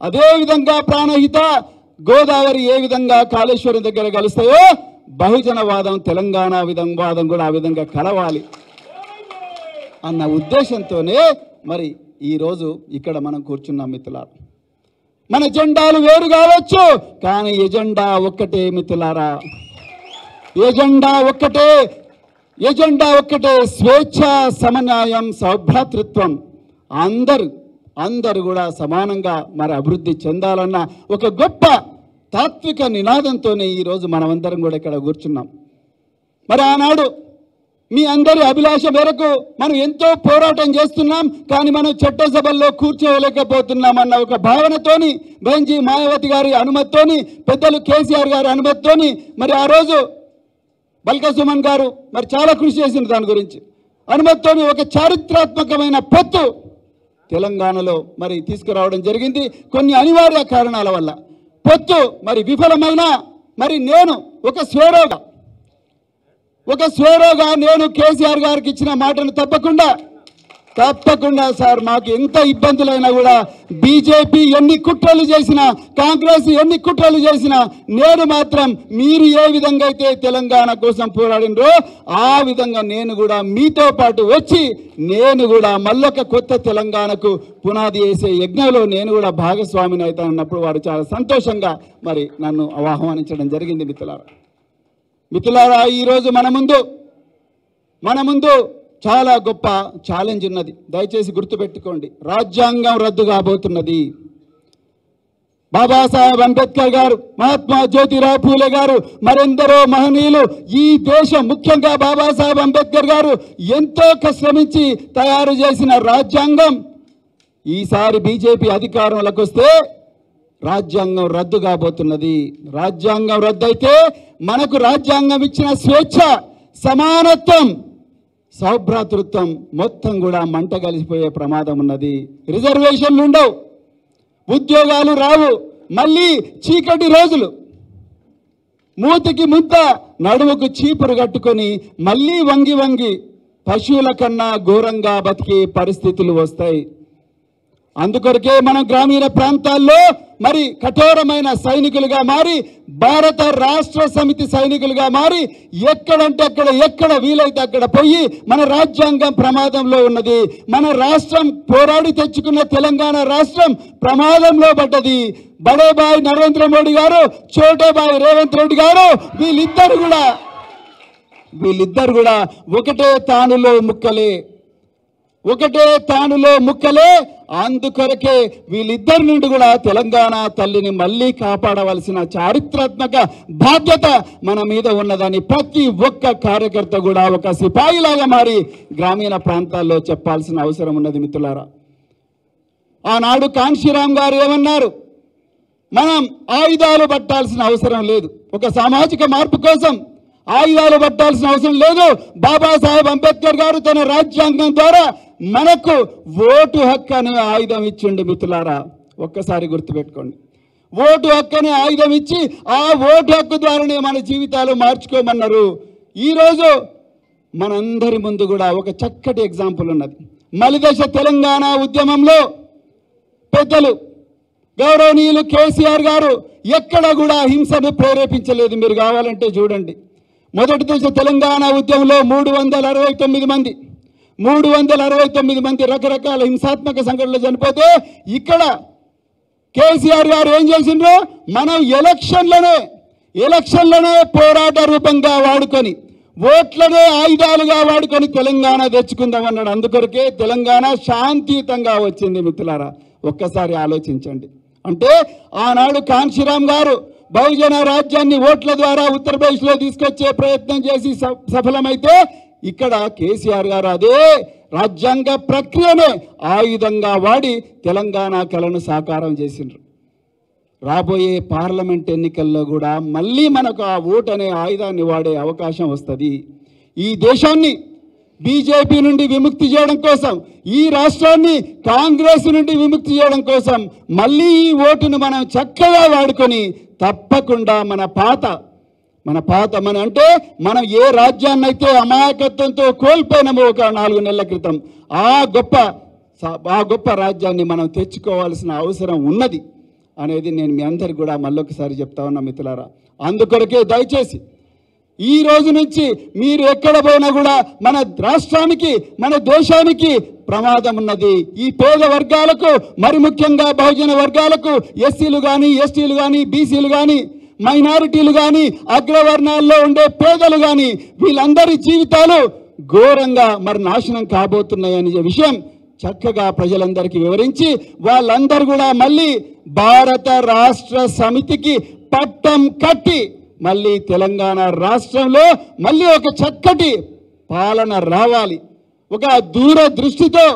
అదే విధంగా ప్రాణహిత గోదావరి ఏ విధంగా కాళేశ్వరం దగ్గర కలుస్తాయో బహుజన వాదం తెలంగాణ వాదం కూడా ఆ విధంగా కలవాలి అన్న ఉద్దేశంతోనే మరి ఈరోజు ఇక్కడ మనం కూర్చున్నాం. మిత్రులారా, మన జెండాలు వేరు కావచ్చు, కానీ ఎజెండా ఒక్కటే. మిత్రులారా, ఎజెండా ఒక్కటే, స్వేచ్ఛ, సమన్యాయం, సౌభ్రాతృత్వం. అందరూ కూడా సమానంగా మరి అభివృద్ధి చెందాలన్న ఒక గొప్ప తాత్విక నినాదంతోనే ఈరోజు మనమందరం కూడా ఇక్కడ కూర్చున్నాం. మరి ఆనాడు మీ అందరి అభిలాష మేరకు మనం ఎంతో పోరాటం చేస్తున్నాం, కానీ మనం చట్టసభల్లో కూర్చోలేకపోతున్నాం అన్న ఒక భావనతోని బెంజీ మాయావతి గారి అనుమతితోని, పెద్దలు కేసీఆర్ గారి అనుమతితోని మరి ఆ రోజు బల్కా సుమన్ గారు మరి చాలా కృషి చేసింది దాని గురించి, అనుమతితోని ఒక చారిత్రాత్మకమైన పొత్తు తెలంగాణలో మరి తీసుకురావడం జరిగింది. కొన్ని అనివార్య కారణాల వల్ల పొత్తు మరి విఫలమైన మరి నేను ఒక స్వేరోగా నేను కేసీఆర్ గారికి ఇచ్చిన మాటను తప్పకుండా సార్, మాకు ఎంత ఇబ్బందులైనా కూడా బీజేపీ ఎన్ని కుట్రలు చేసినా, కాంగ్రెస్ ఎన్ని కుట్రలు చేసినా, నేను మాత్రం మీరు ఏ విధంగా అయితే తెలంగాణ కోసం పోరాడినరో ఆ విధంగా నేను కూడా మీతో పాటు వచ్చి నేను కూడా మళ్ళొక కొత్త తెలంగాణకు పునాది వేసే యజ్ఞంలో నేను కూడా భాగస్వామిని అవుతానన్నప్పుడు వారు చాలా సంతోషంగా మరి నన్ను ఆహ్వానించడం జరిగింది. మిత్రులారా, ఈరోజు మన ముందు చాలా గొప్ప ఛాలెంజ్ ఉన్నది. దయచేసి గుర్తుపెట్టుకోండి, రాజ్యాంగం రద్దు కాబోతున్నది. బాబాసాహెబ్ అంబేద్కర్ గారు, మహాత్మా జ్యోతిరావు పూలే గారు, మరెందరో మహనీయులు ఈ దేశం, ముఖ్యంగా బాబాసాహెబ్ అంబేద్కర్ గారు ఎంతో శ్రమించి తయారు చేసిన రాజ్యాంగం ఈసారి బీజేపీ అధికారంలోకి వస్తే రాజ్యాంగం రద్దు కాబోతున్నది. రాజ్యాంగం రద్దు అయితే మనకు రాజ్యాంగం ఇచ్చిన స్వేచ్ఛ, సమానత్వం, సౌభ్రాతృత్వం మొత్తం కూడా మంట కలిసిపోయే ప్రమాదం ఉన్నది. రిజర్వేషన్లు ఉండవు, ఉద్యోగాలు రావు, మళ్ళీ చీకటి రోజులు, మూతికి ముద్ద నడుముకు చీపురు కట్టుకొని మళ్ళీ వంగి పశువుల కన్నా ఘోరంగా బతికే పరిస్థితులు వస్తాయి. అందుకొరకే మనం గ్రామీణ ప్రాంతాల్లో మరి కఠోరమైన సైనికులుగా మారి, భారత రాష్ట్ర సమితి సైనికులుగా మారి ఎక్కడంటే అక్కడ, ఎక్కడ వీలైతే అక్కడ పోయి మన రాజ్యాంగం ప్రమాదంలో ఉన్నది, మన రాష్ట్రం పోరాడి తెచ్చుకున్న తెలంగాణ రాష్ట్రం ప్రమాదంలో పడ్డది. బడేబాయ్ నరేంద్ర మోడీ గారు, చోటేబాయ్ రేవంత్ రెడ్డి గారు వీళ్ళిద్దరు కూడా ఒకటే తానులో ముక్కలే. అందుకొరకే వీళ్ళిద్దరి నుండి కూడా తెలంగాణ తల్లిని మళ్ళీ కాపాడవలసిన చారిత్రాత్మక బాధ్యత మన మీద ఉన్నదని ప్రతి ఒక్క కార్యకర్త కూడా ఒక సిపాయిలాగా మారి గ్రామీణ ప్రాంతాల్లో చెప్పాల్సిన అవసరం ఉన్నది. మిత్రులారా, ఆనాడు కాంశీరామ్ గారు ఏమన్నారు? మనం ఆయుధాలు పట్టాల్సిన అవసరం లేదు, ఒక సామాజిక మార్పు కోసం ఆయుధాలు పట్టాల్సిన అవసరం లేదు. బాబాసాహెబ్ అంబేద్కర్ గారు తన రాజ్యాంగం ద్వారా మనకు ఓటు హక్కు అనే ఆయుధం ఇచ్చిండు. మిత్రులారా, ఒక్కసారి గుర్తుపెట్టుకోండి, ఓటు హక్కు అనే ఆయుధం ఇచ్చి ఆ ఓటు హక్కు ద్వారానే మన జీవితాలు మార్చుకోమన్నారు. ఈరోజు మనందరి ముందు కూడా ఒక చక్కటి ఎగ్జాంపుల్ ఉన్నది. మలిదశ తెలంగాణ ఉద్యమంలో పెద్దలు గౌరవనీయులు కేసీఆర్ గారు ఎక్కడ కూడా హింసను ప్రేరేపించలేదు. మీరు కావాలంటే చూడండి, మొదటి దశ తెలంగాణ ఉద్యమంలో 369 మంది రకరకాల హింసాత్మక సంఘటనలు చనిపోతే ఇక్కడ కేసీఆర్ గారు ఏం చేసిండ్రు? మనం ఎలక్షన్లనే పోరాట రూపంగా వాడుకొని, ఓట్లనే ఆయుధాలుగా వాడుకొని తెలంగాణ తెచ్చుకుందాం అన్నాడు. అందుకొరకే తెలంగాణ శాంతియుతంగా వచ్చింది. మిత్రులారా, ఒక్కసారి ఆలోచించండి. అంటే ఆనాడు కాంశీరామ్ గారు బహుజన రాజ్యాన్ని ఓట్ల ద్వారా ఉత్తరప్రదేశ్లో తీసుకొచ్చే ప్రయత్నం చేసి సఫలమైతే, ఇక్కడ కేసీఆర్ గారు అదే రాజ్యాంగ ప్రక్రియనే ఆయుధంగా వాడి తెలంగాణ కలను సాకారం చేసిండ్రు. రాబోయే పార్లమెంట్ ఎన్నికల్లో కూడా మళ్ళీ మనకు ఆ ఓటు అనే ఆయుధాన్ని వాడే అవకాశం వస్తుంది. ఈ దేశాన్ని బీజేపీ నుండి విముక్తి చేయడం కోసం, ఈ రాష్ట్రాన్ని కాంగ్రెస్ నుండి విముక్తి చేయడం కోసం మళ్ళీ ఈ ఓటును మనం చక్కగా వాడుకొని తప్పకుండా అంటే మనం ఏ రాజ్యాన్ని అయితే అమాయకత్వంతో కోల్పోయినామో ఒక 4 నెలల క్రితం, ఆ గొప్ప రాజ్యాన్ని మనం తెచ్చుకోవాల్సిన అవసరం ఉన్నది అనేది నేను మీ అందరికి కూడా మళ్ళొకసారి చెప్తా ఉన్నా. మిత్రులారా, అందుకొరకే దయచేసి ఈ రోజు నుంచి మీరు ఎక్కడ పోయినా కూడా మన రాష్ట్రానికి, మన దేశానికి ప్రమాదం ఉన్నది. ఈ పేద వర్గాలకు, మరి ముఖ్యంగా బహుజన వర్గాలకు, ఎస్సీలు కానీ, ఎస్టీలు కానీ, బీసీలు కానీ, మైనారిటీలు కానీ, అగ్రవర్ణాల్లో ఉండే పేదలు కానీ వీళ్ళందరి జీవితాలు ఘోరంగా మరి నాశనం కాబోతున్నాయనే విషయం చక్కగా ప్రజలందరికీ వివరించి వాళ్ళందరూ కూడా మళ్ళీ భారత రాష్ట్ర సమితికి పట్టం కట్టి మళ్ళీ తెలంగాణ రాష్ట్రంలో మళ్ళీ ఒక చక్కటి పాలన రావాలి. ఒక దూరదృష్టితో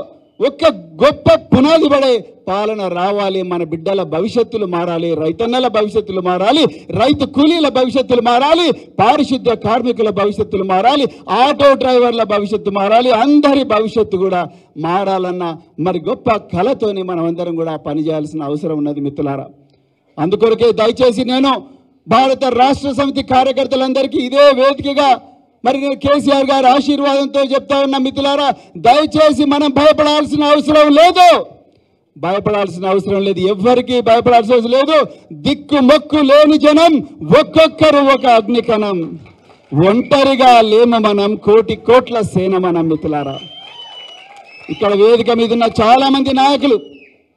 ఒక గొప్ప పునాది పడే పాలన రావాలి. మన బిడ్డల భవిష్యత్తులు మారాలి, రైతన్నల భవిష్యత్తులు మారాలి, రైతు కూలీల భవిష్యత్తులు మారాలి, పారిశుద్ధ్య కార్మికుల భవిష్యత్తులు మారాలి, ఆటో డ్రైవర్ల భవిష్యత్తు మారాలి, అందరి భవిష్యత్తు కూడా మారాలన్న మరి గొప్ప కళతోని మనం అందరం కూడా పనిచేయాల్సిన అవసరం ఉన్నది మిత్రులారా. అందుకొరకే దయచేసి నేను భారత రాష్ట్ర సమితి కార్యకర్తలందరికీ ఇదే వేదికగా మరి నేను కేసీఆర్ గారి ఆశీర్వాదంతో చెప్తా ఉన్నా మిత్రులారా, దయచేసి మనం భయపడాల్సిన అవసరం లేదు, భయపడాల్సిన అవసరం లేదు, ఎవ్వరికీ భయపడాల్సిన అవసరం లేదు. దిక్కు మొక్కు లేని జనం ఒక్కొక్కరు ఒక అగ్నికణం, ఒంటరిగా లేమ మనం కోటి కోట్ల సేన మనం మిత్రులారా. ఇక్కడ వేదిక మీద ఉన్న చాలా మంది నాయకులు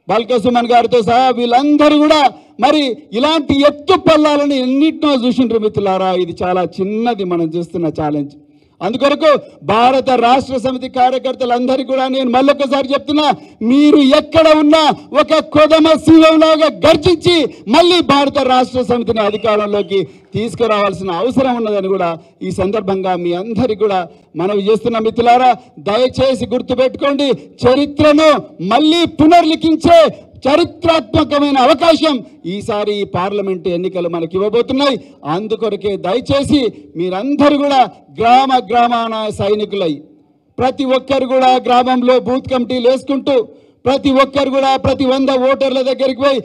బాల్క సుమన్ గారితో సహా వీళ్ళందరూ కూడా మరి ఇలాంటి ఎత్తు పల్లాలను ఎన్నిటినో చూసిండ్రు మిత్రులారా. ఇది చాలా చిన్నది మనం చూస్తున్న ఛాలెంజ్. అందుకొరకు భారత రాష్ట్ర సమితి కార్యకర్తలందరికీ కూడా నేను మళ్ళొకసారి చెప్తున్నా, మీరు ఎక్కడ ఉన్నా ఒక కొదమ సింహంలాగా గర్జించి మళ్ళీ భారత రాష్ట్ర సమితిని అధికారంలోకి తీసుకురావాల్సిన అవసరం ఉన్నదని కూడా ఈ సందర్భంగా మీ అందరికీ కూడా మనవి చేస్తున్న మిత్రులారా. దయచేసి గుర్తుపెట్టుకోండి, చరిత్రను మళ్ళీ పునర్లిఖించే చరిత్రాత్మకమైన అవకాశం ఈసారి ఈ పార్లమెంటు ఎన్నికలు మనకి ఇవ్వబోతున్నాయి. అందుకొరకే దయచేసి మీరందరూ కూడా గ్రామ గ్రామాన సైనికులై ప్రతి ఒక్కరు కూడా గ్రామంలో బూత్ కమిటీలు వేసుకుంటూ ప్రతి ఒక్కరు కూడా ప్రతి 100 ఓటర్ల దగ్గరికి పోయి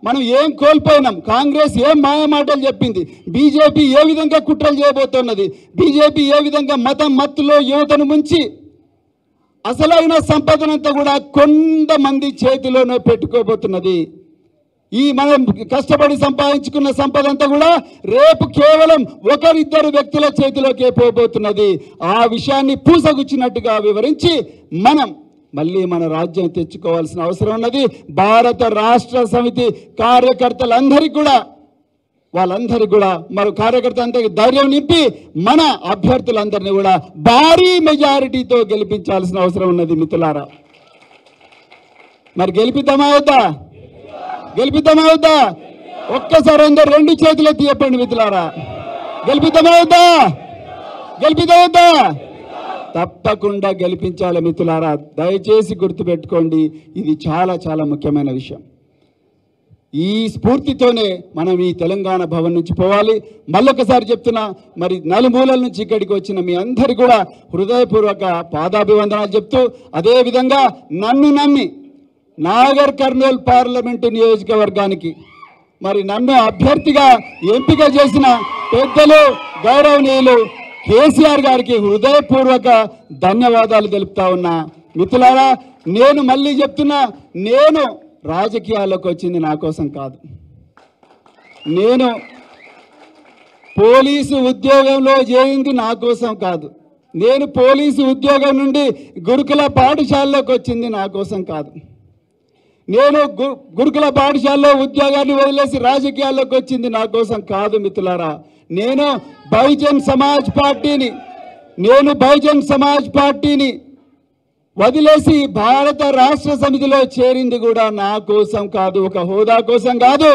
మనం ఏం కోల్పోయినాం, కాంగ్రెస్ ఏం మాయమాటలు చెప్పింది, బీజేపీ ఏ విధంగా కుట్రలు చేయబోతున్నది, బీజేపీ ఏ విధంగా మత్తులో యువతను ముంచి అసలైన సంపదనంతా కూడా కొంతమంది చేతిలోనే పెట్టుకోబోతున్నది. ఈ మనం కష్టపడి సంపాదించుకున్న సంపద అంతా కూడా రేపు కేవలం ఒకరిద్దరు వ్యక్తుల చేతిలోకే పోబోతున్నది. ఆ విషయాన్ని పూసగుచ్చినట్టుగా వివరించి మనం మళ్ళీ మన రాజ్యం తెచ్చుకోవాల్సిన అవసరం ఉన్నది. భారత రాష్ట్ర సమితి కార్యకర్తలందరికీ కూడా వాళ్ళందరికీ కూడా మరి కార్యకర్తలందరికీ ధైర్యం నింపి మన అభ్యర్థులందరినీ కూడా భారీ మెజారిటీతో గెలిపించాల్సిన అవసరం ఉన్నది మిత్రులారా. మరి గెలిపిద్దామా అవుతా? గెలిపిద్దామా అవుతా? ఒక్కసారి అందరు 2 చేతులు ఎత్తి చెప్పండి మిత్రులారా, గెలిపిద్దామా అవుతా? గెలిపిద్దామా అవుతా? తప్పకుండా గెలిపించాలి మిత్రులారా. దయచేసి గుర్తుపెట్టుకోండి, ఇది చాలా చాలా ముఖ్యమైన విషయం. ఈ స్ఫూర్తితోనే మనం ఈ తెలంగాణ భవన్ నుంచి పోవాలి. మళ్ళొకసారి చెప్తున్నా, మరి నలుమూలల నుంచి ఇక్కడికి వచ్చిన మీ అందరికీ కూడా హృదయపూర్వక పాదాభివందనాలు చెప్తూ, అదేవిధంగా నన్ను నమ్మి నాగర్ కర్నూల్ పార్లమెంటు నియోజకవర్గానికి మరి నన్ను అభ్యర్థిగా ఎంపిక చేసిన పెద్దలు గౌరవనీయులు కేసీఆర్ గారికి హృదయపూర్వక ధన్యవాదాలు తెలుపుతా ఉన్నా. మిత్రులారా, నేను మళ్ళీ చెప్తున్నా, నేను రాజకీయాల్లోకి వచ్చింది నా కోసం కాదు. నేను పోలీసు ఉద్యోగంలో చేరింది నా కోసం కాదు. నేను పోలీసు ఉద్యోగం నుండి గురుకుల పాఠశాలలోకి వచ్చింది నా కోసం కాదు. నేను గురుకుల పాఠశాలలో ఉద్యోగాన్ని వదిలేసి రాజకీయాల్లోకి వచ్చింది నా కోసం కాదు మిత్రులారా. నేను బహుజన్ సమాజ్ పార్టీని వదిలేసి భారత రాష్ట్ర సమితిలో చేరింది కూడా నా కోసం కాదు. ఒక హోదా కోసం కాదు,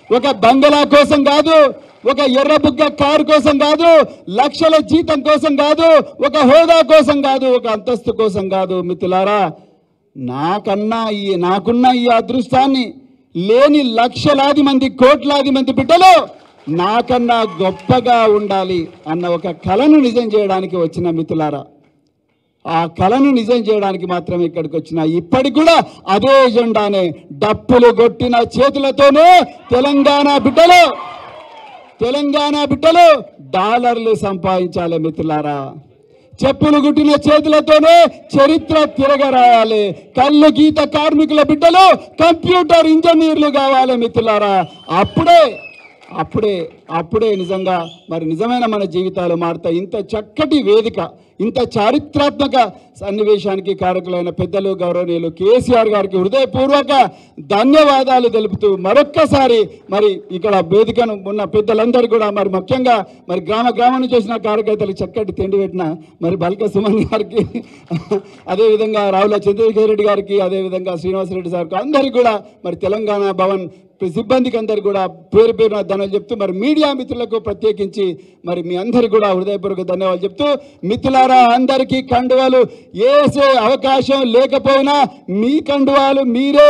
ఒక బంగళా కోసం కాదు, ఒక ఎర్రబుగ్గ కారు కోసం కాదు, లక్షల జీతం కోసం కాదు, ఒక హోదా కోసం కాదు, ఒక అంతస్తు కోసం కాదు మిత్రులారా. నాకున్న ఈ అదృష్టాన్ని లేని లక్షలాది మంది కోట్లాది మంది బిడ్డలు నాకన్నా గొప్పగా ఉండాలి అన్న ఒక కలను నిజం చేయడానికి వచ్చిన మిత్రులారా. ఆ కలను నిజం చేయడానికి మాత్రమే ఇక్కడికి వచ్చిన. ఇప్పటికి కూడా అదే ఎజెండానే, డప్పులు కొట్టిన చేతులతోనే తెలంగాణ బిడ్డలు డాలర్లు సంపాదించాలి మిత్రులారా. చెప్పులు గుట్టిన చేతులతోనే చరిత్ర తిరగరాయాలి. కళ్ళు గీత కార్మికుల బిడ్డలు కంప్యూటర్ ఇంజనీర్లు కావాలి మిత్రులారా. అప్పుడే నిజంగా మరి నిజమైన మన జీవితాలు మారుతాయి. ఇంత చక్కటి వేదిక, ఇంత చారిత్రాత్మక సన్నివేశానికి కారకులైన పెద్దలు గౌరవనీయులు కేసీఆర్ గారికి హృదయపూర్వక ధన్యవాదాలు తెలుపుతూ మరొక్కసారి మరి ఇక్కడ వేదికను ఉన్న పెద్దలందరూ కూడా మరి ముఖ్యంగా మరి గ్రామం నుంచి వచ్చిన కార్యకర్తలకు చక్కటి తిండి పెట్టిన మరి బాల్క సుమన్ గారికి, అదేవిధంగా రావుల చంద్రశేఖర్ రెడ్డి గారికి, అదేవిధంగా శ్రీనివాసరెడ్డి సార్కి అందరికీ కూడా మరి తెలంగాణ భవన్ సిబ్బందికి అందరికి కూడా పేరు పేరున ధన్యవాదాలు చెప్తూ మరి మీడియా మిత్రులకు ప్రత్యేకించి మరి మీ అందరికి కూడా హృదయపూర్వక ధన్యవాదాలు చెప్తూ మిత్రులారా అందరికీ కండువాలు వేసే అవకాశం లేకపోయినా మీ కండువాలు మీరే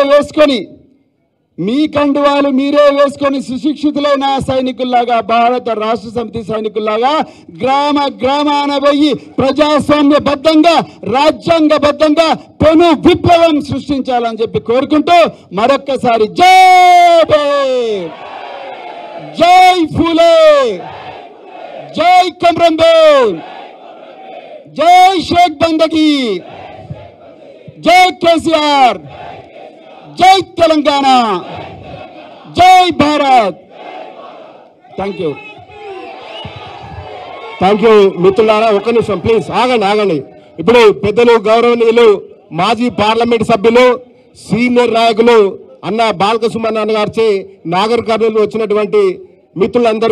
వేసుకొని సుశిక్షితులైన సైనికుల్లాగా భారత రాష్ట్ర సమితి సైనికుల్లాగా గ్రామ గ్రామాన పోయి ప్రజాస్వామ్యబద్ధంగా రాజ్యాంగబద్ధంగా పెను విప్లవం సృష్టించాలని చెప్పి కోరుకుంటూ మరొక్కసారి జై భీమ్, జై ఫూలే, జై కమ్రం భీమ్, జై షేక్ బందగి, జై కేసీఆర్, జై తెలంగాణ, జై భారత్. థ్యాంక్ యూ మిత్రులారా. ఒక్క నిమిషం ప్లీజ్ ఆగండి. ఇప్పుడు పెద్దలు గౌరవనీయులు మాజీ పార్లమెంట్ సభ్యులు సీనియర్ నాయకులు అన్న బాలక సుమన్ అన్న గారిచే నాగర్ కర్నూలు వచ్చినటువంటి మిత్రులందరూ